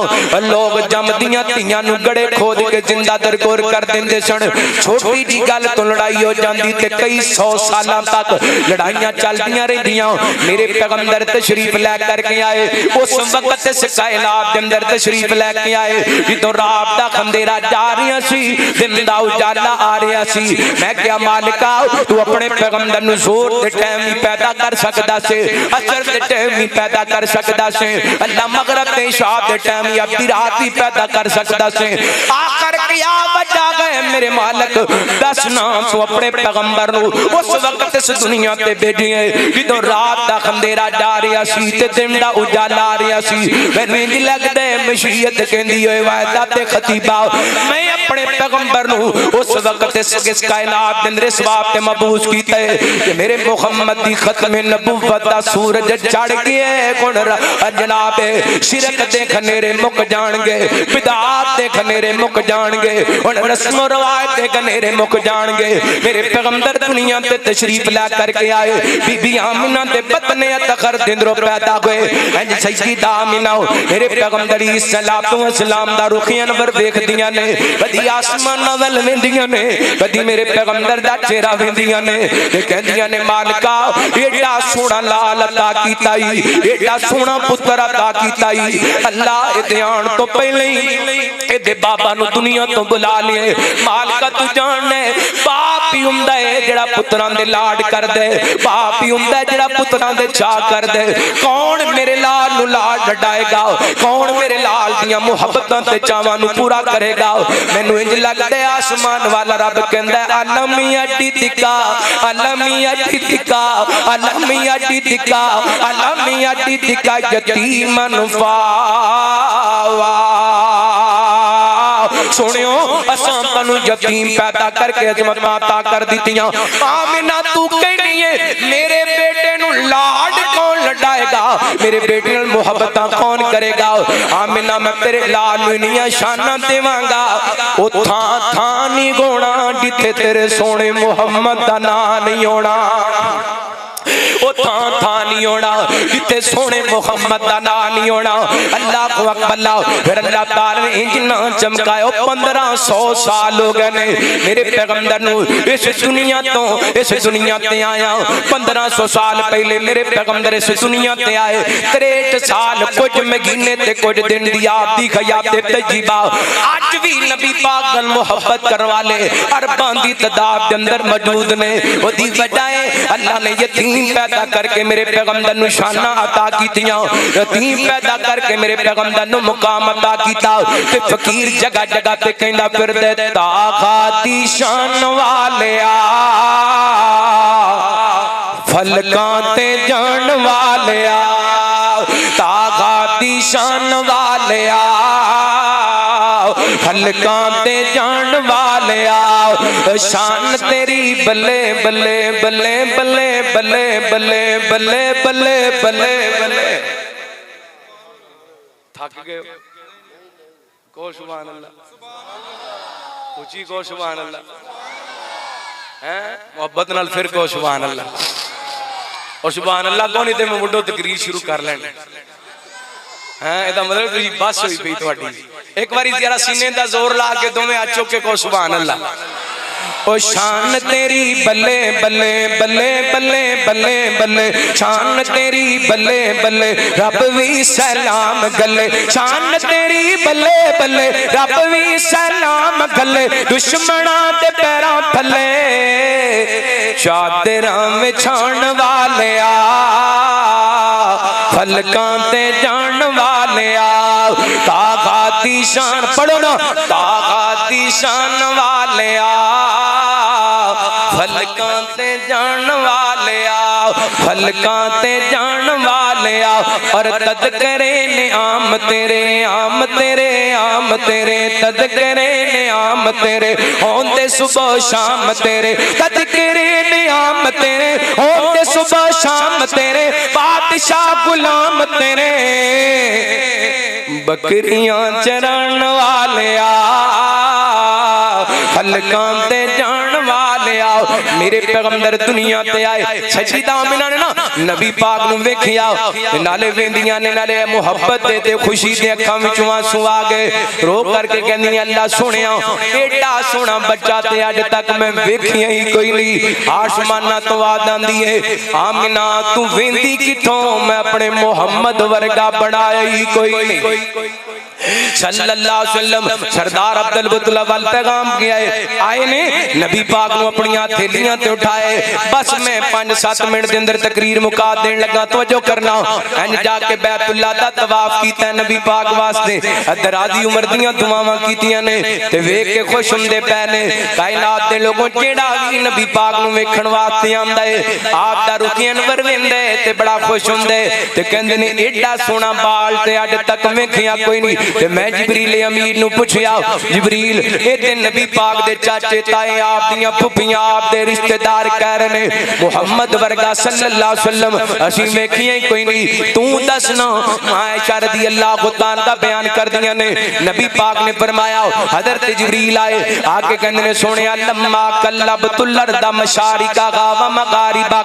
लोग जमदियां धीयां नूं गड़े खोद के जिंदा दरगोर कर देंदे सन। छोटी जी गल तो लड़ाई हो जाती ते कई 100 साल तक लड़ाइयां चलदियां रहिंदियां। मेरे पैगंबर तशरीफ लै करके आए, उस वक्त इस कायनात दे अंदर तशरीफ लेके आए जदों रात दा खंदेरा जा रहा सी, दिन दा उजाला आ रहा सी। मैं क्या मालिका तू अपने पैगंबर नूं जोर दे टाइम ही पैदा कर सकदा से, असर दे टाइम ही पैदा कर सकदा से, अल्लाह मगरिब ते इशा दे टाइम ही अद्धी रात ही पैदा कर सकदा से। आखिर क्या बचा गए मेरे मालिक दस ना तू अपने पैगंबर नूं उस वक्त इस दुनिया ते भेजिए जदों रात दा खंदेरा जा रहा सी ते दिन दा उजाला आ रहा सी। मैनूं इंज लगदा है मशीयत कहंदी होए वायदा ते खतीबा मैं अपने पैगंबर नूं उस वक्त इस कायनात दे अंदर इस वास्ते मबूस कीता है कि मेरे मुहम्मद दी खत्म नबूवत दा सूरज चढ़ गया है। हुण जनाब शिरक दे खनेरे मुक जाणगे, बिदात दे खनेरे मुक जाणगे, हुण रस्म रवायत दे खनेरे मुक जाणगे। मेरे पैगंबर दुनिया ते तशरीफ ला करके आए, बीबी आमिना दे बतने तखर दिंदरो पैदा हुए। इंज सैयदा आमिना मेरे पैगंबर सलाम दा रुख अनवर देखदियां ने, कदी आसमान वल वेंदियां ने, कदी मेरे पैगंबर दा चेहरा वेंदियां ने ते कहंदियां ने मालिका एडा सोहना लाल अता कीता ई, एडा सोहना पुत्र अता कीता ई। अल्लाह इहदे आण तो पहले ही इहदे बाबा नूं दुनिया तो बुला लिया। मालिका तू जानने बाप ही हुंदा है जेड़ा पुत्रां दे लाड करदे, बाप ही हुंदा जेड़ा पुत्रां दे चाह करदे। कौन मेरे लाल नू लाल लडाएगा, कौन मेरे लाल दियां मुहब्बतां ते चावां नू पूरा करेगा। मैनू इंज लगदा है आसमान वाला रब कहंदा अलमिया टिका, अलमिया टिका, अलमिया टिका, अलमिया टिका यतीमन फावा। सुनियो असां तैनू यतीम पैदा करके अजमत अता कर दित्तियां। आमिना तू कहनी है मेरे बेटे नू लाड कौन लडाएगा, मेरे बेटे नाल मुहब्बतां कौन करेगा। आमिना मैं तेरे लाल नू इन्नियां शानां देवांगा, ओ थां थां नहीं गोना जिथे तेरे सोने मुहम्मद दा नाम नहीं होना, ओ थां थां नहीं होना जिथे सोने मुहम्मद दा नाम नहीं होना। अल्लाह को अकबर। फिर अल्लाह ताला ने इंज ना चमकाया 1500 साल हो गए ने मेरे पैगंबर नू इस दुनिया तो इस दुनिया ते आया। 1500 साल पहले मेरे पैगंबर इस दुनिया ते आए। 63 साल कुछ महीने ते कुछ दिन दी आपदी खयात ते तजीबा आज भी नबी पाक नाल मोहब्बत करने वाले अरबां दी तादाद दे अंदर मौजूद ने। ओदी वजह है अल्लाह ने यतीम पैदा करके मेरे पैगंबर नू शाना अता कीतियां, यतीम पैदा करके मेरे पैगंबर नू मुकाम अता कीता। ते फकीर जगह जगह ते कहंदा फिरदे ताका दी शान वालिया, फलकां ते जान वालिया, ताका दी शान वालिया, फलकां ते जान वालिया। शान तेरी बल्ले बल्ले बल्ले बल्ले बल्ले बल्ले बल्ले बल्ले बल्ले बल्ले। थक गए को सुभान अल्लाह, ऊंची को सुभान अल्लाह हैं मोहब्बत नाल फिर को सुभान अल्लाह। और सुभान अल्लाह को नहीं ते मैं मुंडो तकरीर शुरू कर लेना हैं। एदा मतलब तुझी बस हुई पई तुहाडी। एक बारी जरा सीने दा जोर ला के दोवें हाथ चुक के को सुभान अल्लाह। ओ शान तेरी बल्ले बल्ले बल्ले बल्ले बल्ले बल्ले, शान तेरी बल्ले बल्ले रब भी सलाम गले, शान तेरी बल्ले बल्ले रब भी सलाम गले। दुश्मनां दे पैरां थल्ले चादरां विछाण वालिया, फलकां ते जान वालिया। ताका दी शान पढ़ो ना, ताका दी शान वालिया, फलकां ते जान वालिया, फलकां ते जान वालिया। और तदकरे ने आम तेरे, आम तेरे, आम तेरे, तदकरे ने आम तेरे होंदे सुबह शाम तेरे, तदकरे ने आम तेरे होंदे सुबह शाम तेरे। बादशाह गुलाम तेरे बकरियां चराण वालिया, फलकां ते जान वालिया। मेरे पैगंबर दुनिया ते आए, सजीदा आमिना ने ना नबी पाक नू वेखिया, नाले वेंदियां ने नाले मुहब्बत दे ते खुशी दे अखां विचों आंसू आ गए। रो करके कहंदी अल्लाह सोहणिया एडा सोहना बच्चा ते अज तक मैं वेखिया ही कोई नहीं। आसमानां तो आवाज़ आंदी है आमिना तू वेंदी किथों, मैं अपने मुहम्मद वर्गा बनाया ही कोई नहीं। सल्लल्लाहु अलैहि वसल्लम सरदार अब्दुल बुतला वाल पैगाम किया है। आए ने नबी पाक नू अपनी थैलियां ते उठाए। बस मैं 5-7 मिनट के अंदर तकरीर मुका देन लगा, तवज्जो करना। इंज जाके बैतुल्लाह दा तवाफ कीता नबी पाक वास्ते, दराजी उमर दियां दुआवां कीतियां ने ते वेख के खुश हुंदे पै ने। कायनात दे लोगों जेड़ा भी नबी पाक नू वेखण वास्ते आंदा है आप दा रुखी अनवर वेंदे ते बड़ा खुश हुंदे ते कहंदे ने एडा सोहना बाल ते अज तक वेखिया कोई नहीं। ते मैं जिबरील अमीर नू पुछया जिबरील ए ते नबी पाक दे चाचे ताए आप दियां फुफियां आप दे रिश्तेदार कह रहे ने मुहम्मद वर्गा सल्लल्लाहु अलैहि वसल्लम असीं वेखिया ही कोई नहीं, तू दस ना। आयशा रज़ियल्लाहु तआला दा बयान कर दियां ने नबी पाक ने फरमाया हजरत जिबरील आए आके कहंदे ने सोहणिया लम्मा कल्लबतुल अर्दा मशारिका व मगारिबा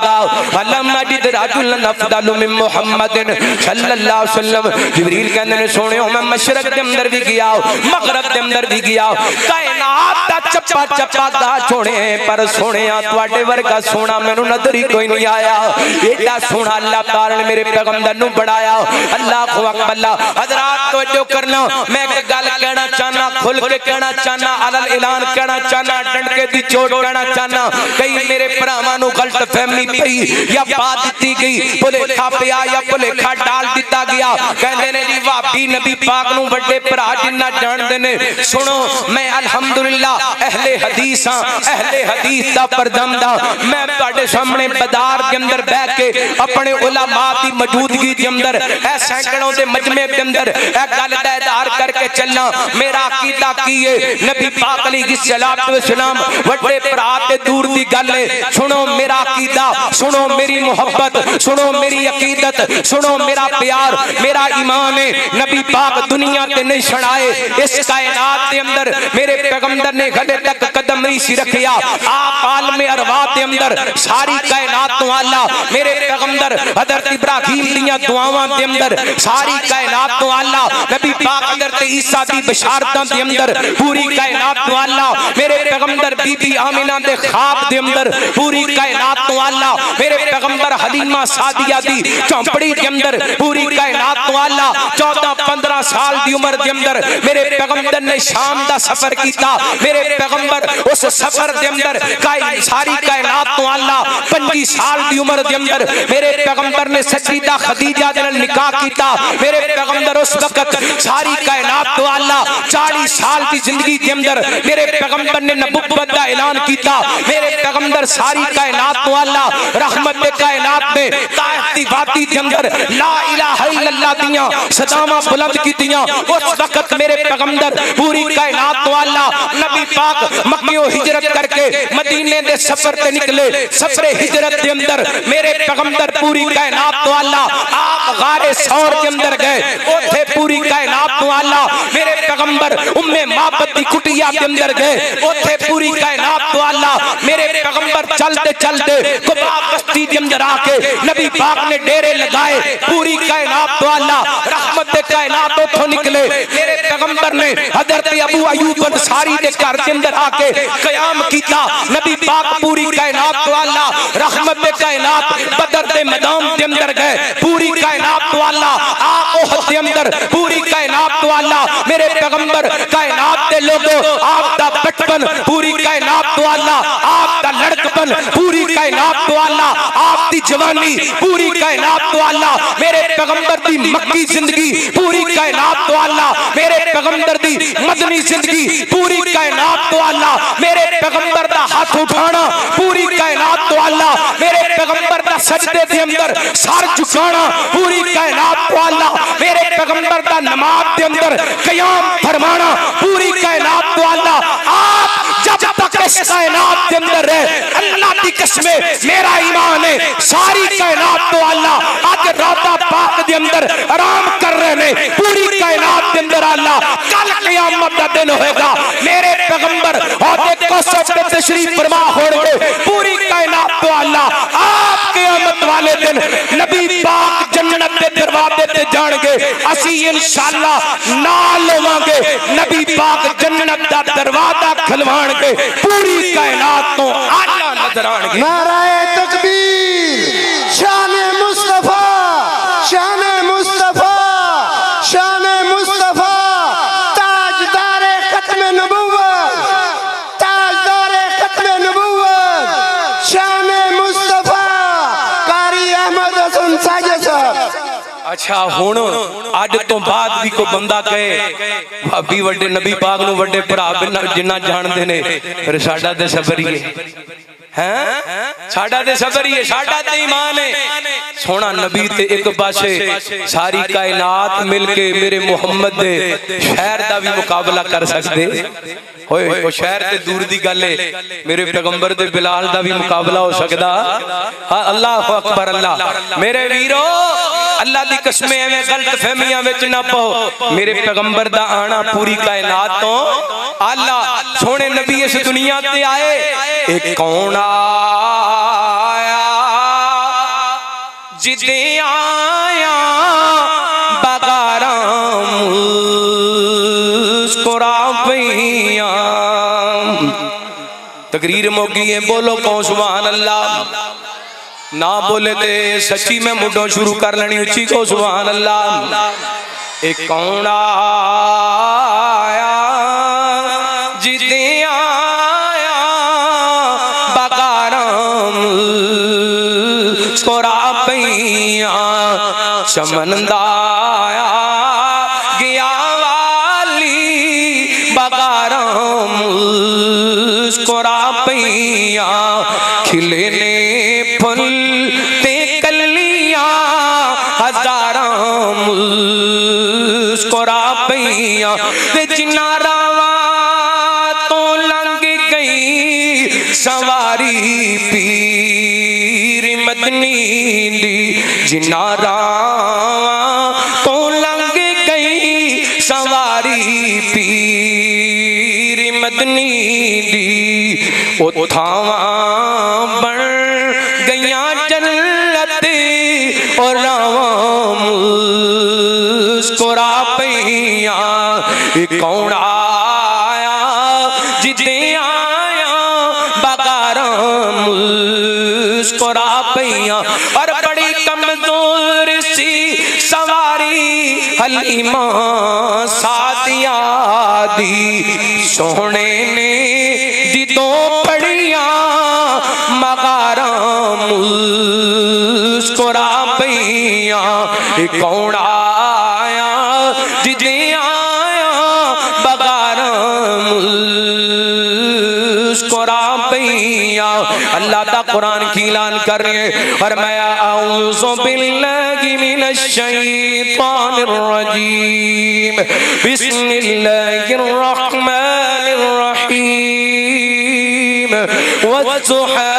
फलम अजिद रजुलन अफदल मिन मुहम्मदिन सल्लल्लाहु अलैहि वसल्लम। जिबरील कहंदे ने सोहणियो मैं मशरक दे अंदर भी गया, मगरब दे अंदर भी गया, कायनात कायनात दा चप्पा चप्पा गा छोड़े पर सोनिया तुहाडे वर्गा सोना मैनू नजर ही कोई नहीं आया। एडा सोना अल्लाह पाक ने मेरे पैगंबर नू बनाया। अल्लाह अकबर। हजरात तवज्जो करना, मैं एक गल कहना चाहना, खुल के कहना चाहना, अलल ऐलान कहना चाहना, डंडके दी चोट कहना चाहना। कई मेरे भरावां नू गलत फहमी पई या बात दी गई, भुलेखा पिया या भुलेखा डाल दिता गया। कहंदे ने जी भाभी नबी पाक नू बड़े भरा जिन्ना जानदे ने। सुनो मैं अल्हम्दुलिल्लाह अहले हदीस हां, अहले हदीस दा परदमदा। मैं तुहाडे सामने बाजार के अंदर बैठ के अपने उलमा दी मौजूदगी के अंदर ए सैकड़ों दे मजमे के अंदर ए गल दा इज़हार करके चलना। मेरा अकीदा की है, नबी पाक अलैहिस्सलातु वस्सलाम बड़े भरा ते दूर दी गल है। सुनो मेरा अकीदा, सुनो मेरी मोहब्बत, सुनो मेरी अकीदत, सुनो मेरा प्यार, मेरा ईमान है। नबी पाक दुनिया ते नहीं छड़ाए, इस कायनात के अंदर मेरे पैगंबर ने गले तक कदम नहीं सी रखिया। आप आलम अरवाह के अंदर सारी कायनात तो अल्लाह मेरे पैगंबर हजरत इब्राहीम दियां दुआवां के अंदर सारी कायनात तो अल्लाह नबी पाक हजरत ईसा दी बशारतां के अंदर पूरी कायनात तो अल्लाह मेरे पैगंबर बीबी आमिना दे ख्वाब के अंदर पूरी कायनात तो अल्लाह मेरे पैगंबर हलीमा सादिया दी झोंपड़ी के अंदर पूरी कायनात तो अल्लाह 14-15 साल की उम्र के अंदर मेरे पैगंबर ने शाम दा सफर किया। मेरे पैगंबर उस सफर के अंदर सारी कायनात तो अल्लाह 25 साल की उम्र के अंदर मेरे पैगंबर ने सच्चीदा खदीजा दे नाल निकाह किया। मेरे पैगंबर उस वक्त सारी कायनात तो अल्लाह 40 साल की जिंदगी के अंदर मेरे पैगंबर ने नबुव्वत का ऐलान किया। मेरे पैगंबर सारी कायनात तो अल्लाह रहमत दे कायनात में ताइफ दी वादी के अंदर ला इलाहा इल्लल्लाह दियां सदावां बुलंद कीतियां। उस वक्त मेरे पैगंबर पूरी कायनात तो अल्लाह नबी पाक मक्कियों हिजरत करके मदीने दे सफर पे निकले। सफरे हिजरत के अंदर मेरे पैगंबर पूरी कायनात तो अल्लाह आप गारे सौर के अंदर गए। ओथे पूरी कायनात तो अल्लाह मेरे पैगंबर उम्मे माबद दी कुटिया के अंदर गए। ओथे पूरी कायनात तो अल्लाह मेरे पैगंबर चलते चलते कुबा बस्ती के अंदर आके नबी पाक ने डेरे लगाए। पूरी कायनात तो अल्लाह रहमत दे कायनात उठों निकले। मेरे पैगंबर ने हजरत अबू अयूब अंसारी के घर के अंदर आके कयाम किया। नबी पाक पूरी कायनात तो अल्लाह रहमत दे कायनात बदर दे मैदान के अंदर गए। पूरी कायनात तो अल्लाह आ ओहद के अंदर पूरी कायनात तो अल्लाह मेरे पैगंबर कायनात दे लोगों आप दा बचपन पूरी कायनात तो अल्लाह आप दा लड़कपन पूरी कायनात तो अल्लाह आप दी जवानी पूरी कायनात तो अल्लाह मेरे पैगंबर दी मक्की जिंदगी पूरी कायनात तो अल्लाह मेरे पैगंबर दी मदनी जिंदगी पूरी कायनात तो अल्लाह मेरे पैगंबर दा हाथ उठाना पूरी कायनात तो अल्लाह मेरे पैगंबर दा सजदे दे अंदर सर झुकाना पूरी कायनात तो अल्लाह मेरे पैगंबर दा नमाज दे अंदर क़याम फरमाना पूरी कायनात तो अल्लाह आप जब तक इस कायनात के अंदर है अल्लाह की कसम मेरा ईमान है सारी कायनात तो अल्लाह आज रौदा पाक के अंदर आराम कर रहे ने। पूरी कायनात के अंदर अल्लाह कल क़यामत का दिन होगा मेरे पैगंबर और देखो सब तशरीफ फरमा होंगे। पूरी कायनात तो अल्लाह आप क़यामत वाले दिन नबी पाक जन्नत के दरवाजे ते जाणगे। असी इंशाअल्लाह नाल होवांगे नबी पाक जन्नत दा दरवाजा खलवाणगे। पूरी कायनात तो अल्लाह नजर आणगे। नाराए तकबीर शाने मुस्तफा शाने मुस्तफा शाने मुस्तफा ताजदारे खत्म नबुव्वत ताजदारे खत्म नबुव्वत शाने मुस्तफा कारी अहमद हसन साजिद साहब। अच्छा हुण अज तो बाद भी कोई बंदा कहे भाभी वड्डे नबी पाक नूं वड्डे भरा जिन्ना जानदे ने फिर साडा ते सबरीए हैं साडा ते सबरीए साडा ते ईमान है। सोना नबी ते एक पासे सारी कायनात मिलके मेरे मुहम्मद दे शहर दा भी मुकाबला कर सकदे होए ओ शहर ते दूर दी गल है मेरे पैगंबर दे बिलाल दा भी मुकाबला हो सकदा। हां अल्लाह अकबर अल्लाह मेरे वीरो अल्लाह दी कसम एवें गलत फहमियां विच ना पाओ। मेरे पैगंबर दा आना पूरी कायनात तो अल्लाह सोने नबी इस दुनिया ते आए। एक कौन आया जिदे आया बगारा मुस्कुरा पईया तकरीर मोगी है, बोलो कौन सुभान अल्लाह। ना बोले ते सच्ची मैं मुडों शुरू कर लेनी उच्ची को सुभान अल्लाह। एक कौन आया जिदे आया बगारम स्कोरा पैया चमनदाया गया वाली बगारम स्कोरा पैया खिले ने फुल ते कलियां हजारां मुस्कुरा पैया ते जिन्ना रावा तो लंघ गई सवारी पीर मदनी दी, जिन्ना रावा तो लंघ गई सवारी पीर मदनी दी, ओ थावा बन गया जन्नत और रावा मुस्कुरा पैया। कौन आया जिदे आया बगारा मुस्कुरा पैया। और बड़ी कमजोर सी सवारी हलीमा सादिया दी, सोने ने दिदों पड़िया मगारा मुस्कुरा पैया। कौन आया जिदे आया बगारा मुस्कुरा पैया। अल्लाह दा कुरान की ऐलान कर रहे हैं, और मैं आऊज़ु बिल्लाहि मिनश शैतानिर रजीम बिस्मिल्लाहिर रहमानिर रहीम वद्दुहा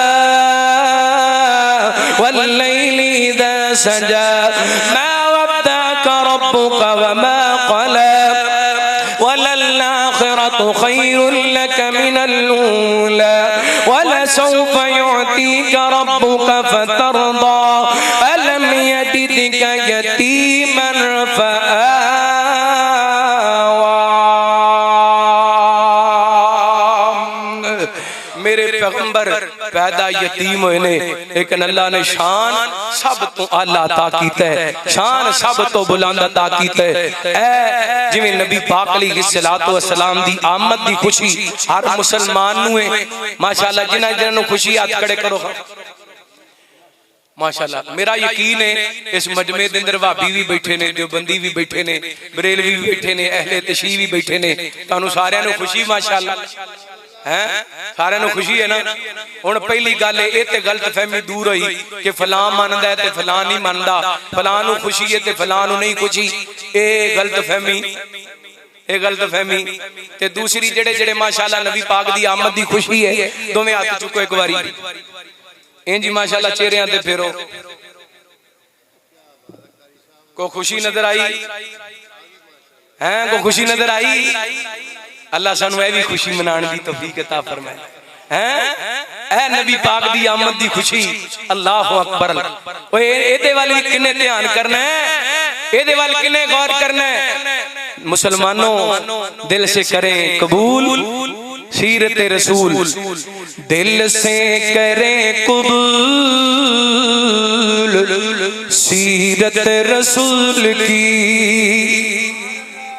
वल्लैलि इज़ा सजा मा वद्दअक रब्बुका वमा क़ला वलल्आखिरतु खैरुल लक मिनल ऊला वलसौफ युअतीका रब्बुका फतरदा अलम यजिदका यतीमन फआवा। मेरे पैगंबर पैदा यतीम होए ने, लेकिन अल्लाह ने शान सब तो आला अता कीता है, शान सब तो बुलंद अता कीता है। जिवें नबी पाक अलैहिस्सलातु वस्सलाम दी आमद दी खुशी हर मुसलमान नूं है माशाअल्लाह। जिन्हां जिन्हां नूं खुशी हाथ खड़े करो माशाअल्लाह। मेरा यकीन है इस मजमे दे अंदर वाबी भी बैठे ने, देवबंदी भी बैठे ने, बरेलवी भी बैठे ने, अहले तशरीह भी बैठे ने, तुहानूं सारियां नूं खुशी माशाअल्लाह है, सारे नूं खुशी है ना। हुण पहली गल ये ते गलत फहमी दूर हुई कि फलां मनदा है ते फलां नहीं मनदा, फलां नूं खुशी है ते फलां नूं नहीं खुशी, ये गलत फहमी, ये गलत फहमी। ते दूसरी जेड़े जेड़े माशाअल्लाह नबी पाक दी आमद दी खुशी है, दोवें हाथ चुको एक बारी इंज माशाअल्लाह चेहरियां ते फेरो, को खुशी नजर आई है, को खुशी नजर आई। अल्लाह सानू ए भी खुशी मनाने की तौफीक अता फरमाए है। ए नबी पाक दी आमद दी खुशी, अल्लाह अकबर। ओए एदे वाल भी किन्ने ध्यान करना है, एदे वाल किन्ने गौर करना है। मुसलमानों दिल से करें कबूल सीरत रसूल, दिल से करें कबूल सीरत रसूल की।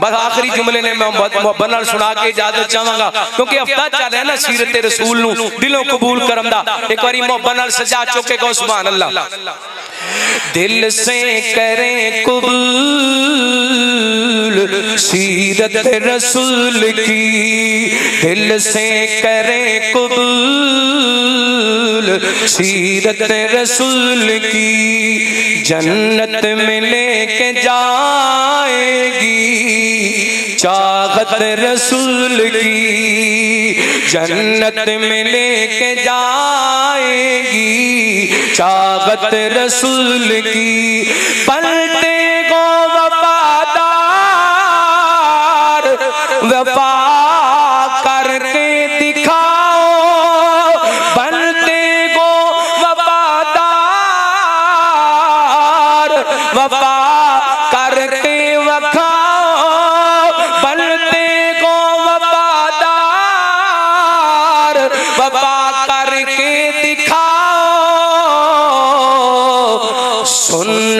बस आखिरी जुमले ने मैं मोहब्बत नाल सुना के इजाजत चाहांगा, क्योंकि हफ्ता चल रहा है ना सीरत रसूल नूं दिलों कबूल करम दा। एक बारी मोहब्बत नाल सजा चुके को सुभान अल्लाह। दिल से करें कबूल सीरत रसूल की, दिल से करें कबूल सीरत रसूल की। जन्नत में लेके जाएगी चाहत रसूल की, जन्नत में लेके जाएगी चाहत रसूल की। पलटे को वफादार वफा करके दिखाओ, पलटे को वफादार वफा करके वखाओ, पलटे को वफादार वफा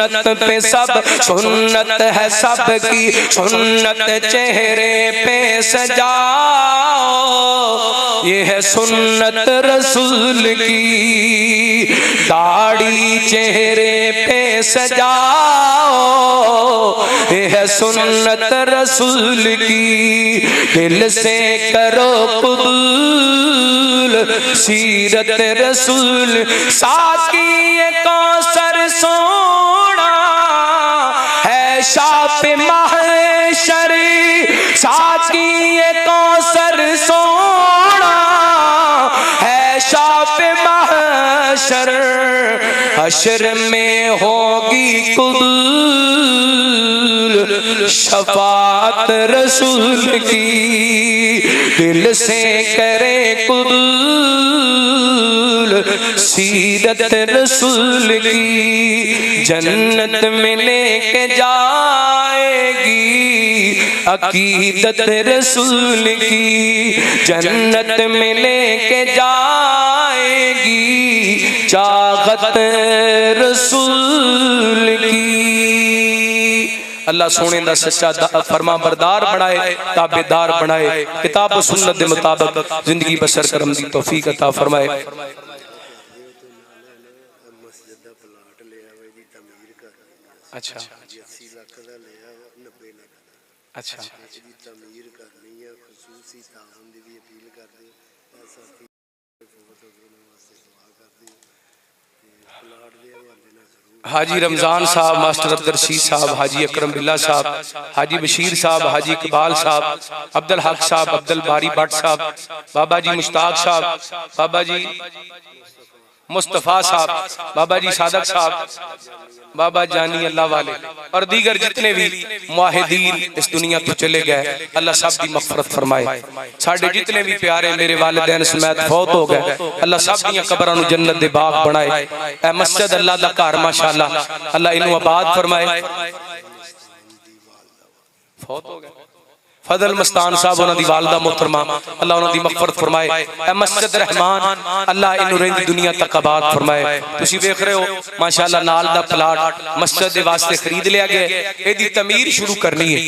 सुन्नत पे सब सुन्नत है सबकी, सुन्नत चेहरे पे सजाओ, ये है सुन्नत रसूल की। दाढ़ी चेहरे पे सजाओ, ये है सुन्नत रसूल की। दिल से करो कबूल सीरत रसूल, साकी ये कौसर सोना है शाप महशरी, साकी ये कौसर सोना है शाप महशर। हशर में होगी कबूल शफाअत रसूल की। दिल से करे कबूल सीरत रसूल की। जन्नत में लेके जाएगी अकीदत रसूल की। जन्नत में लेके जाएगी चाहत रसूल की। अल्लाह सोने दा सच्चा फरमा बरदार बनाए, ताबेदार बनाए, किताब और सुन्नत के मुताबिक जिंदगी बसर करम दी तौफीक अता फरमाए। अच्छा अच्छा हाजी रमजान साहब, मास्टर अब्दुल रशीद साहब, हाजी अकरम बिल्ला साहब, हाजी बशीर साहब, हाजी इकबाल साहब, अब्दुल हक साहब, अब्दुल बारी भट्ट साहब, बाबा जी मुश्ताक साहब, बाबा जी मुस्तफ़ा साहब, बाबा जी सादक साहब, बाबा जानी अल्लाह वाले और दीगर जितने भी मुआहिदीन इस दुनिया को चले गए, अल्लाह सब की मग़फ़िरत फरमाए। साढ़े जितने भी प्यारे मेरे वालिदैन समेत फौत हो गए, अल्लाह सब दी कब्रां नूं जन्नत दे बाग बनाए। ए मस्जिद अल्लाह दा घर माशाअल्लाह, अल्लाह इनू आबाद फरमाए। फौत हो गए फजल मस्तान साहब, उन्हां दी वालदा मोहतरमा, अल्लाह उन्हां दी मग़फ़िरत फरमाए। ए मस्जिद रहमान, अल्लाह इनू रहिंदी दुनिया तक आबाद फरमाए। तुसीं वेख रहे हो माशाअल्लाह नाल दा प्लाट मस्जिद दे वास्ते खरीद लिया गया, एदी तमीर शुरू करनी है।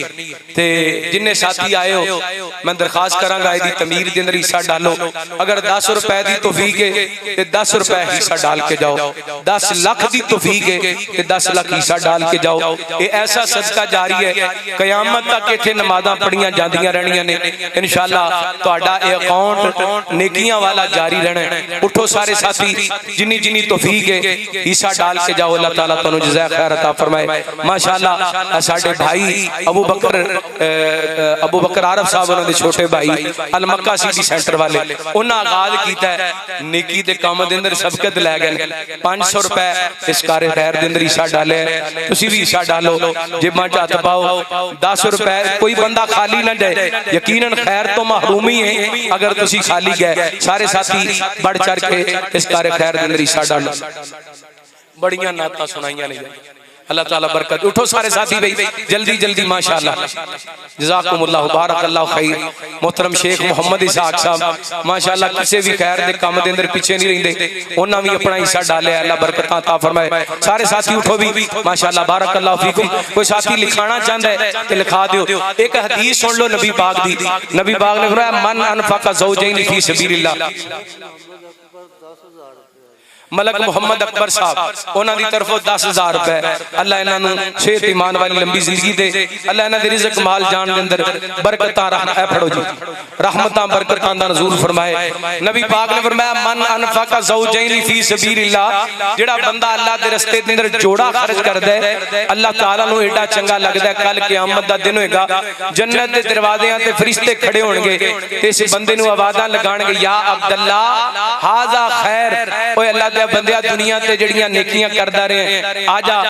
ते जिन्ने साथी आए हो मैं दरखास्त करांगा एदी तमीर दे अंदर हिस्सा डालो। अगर 10 रुपए दी तौफीक है ते 10 रुपए हिस्सा डाल के जाओ। 10 लाख दी तौफीक है ते 10 लाख हिस्सा डाल के जाओ। ये ऐसा सदका जारी है, कयामत तक इत्थे नमाज़ां पढ़ियां जांदियां रहनियां ने। इंशाअल्लाह तुहाडा ये अकाउंट नेकियां वाला जारी रहना। उठो सारे साथी, जिन्नी जिन्नी तौफीक है हिस्सा डाल के जाओ। अल्लाह ताला तुहानू जज़ाए खैर अता फरमाए। माशाअल्लाह साडे भाई अबू बकर आरफ साहब, उन्हां दे छोटे भाई अल मक्का सिटी सेंटर वाले, उन्हां आगाज कीता है नेकी दे काम दे अंदर सबकत लै गए। 500 रुपए इस कार खैर दे अंदर हिस्सा डाले। तुसीं भी हिस्सा डालो, जेबां च हत्थ पाओ। 10 रुपए कोई बंदा खाली ना जाए, यकीनन खैर तो महरूमी है अगर तुसी खाली गए। सारे साथी बढ़ चढ़ के इस कार खैर दे अंदर हिस्सा डालो। बड़ियां नातां सुनाइयां ने, अल्लाह ताला बरकत। उठो सारे साथी भाई जल्दी जल्दी माशाअल्लाह, जज़ाकुमुल्लाह बारकल्लाहु खैर। मोहतरम शेख मोहम्मद इसहाक साहब माशाअल्लाह किसी भी खैर दे काम दे अंदर पीछे नहीं रहिंदे, उन्हां भी अपना हिस्सा डालिया। अल्लाह बरकत अता फरमाए। सारे साथी उठो भी माशाअल्लाह बारकल्लाहु फीकुम। कोई साथी लिखाना चाहता है तो लिखा दियो। एक हदीस सुन लो नबी पाक दी। नबी पाक ने फरमाया मन अनफका ज़ौजैन फी सबीलिल्लाह। मलक मोहम्मद अकबर साहब उन्हां दी तरफों 10,000 रुपए। अल्लाह इन्हां नूं सेहत ईमान वाली लंबी जिंदगी दे। अल्लाह इन्हां दे रिज़्क माल जान दे अंदर बरकतां फड़ो जी, रहमतां बरकतां दा नज़ूल फरमाए। नबी पाक ने फरमाया मन अनफका ज़ौजैन फी सबीलिल्लाह, जेड़ा बंदा अल्लाह दे रस्ते दे अंदर जोड़ा खर्च करदा है, अल्लाह ताला नूं एडा चंगा लगदा है। कल क़यामत दा दिन होएगा, जन्नत दे दरवाज़ियां ते फरिश्ते खड़े होणगे ते इस बंदे नूं आवाज़ां लगाणगे, या अब्दुल्ला हाज़ा खैर। ओए अल्लाह दे बंदिया दुनिया ते जड़ियां नेकियां करदा रहे, आजा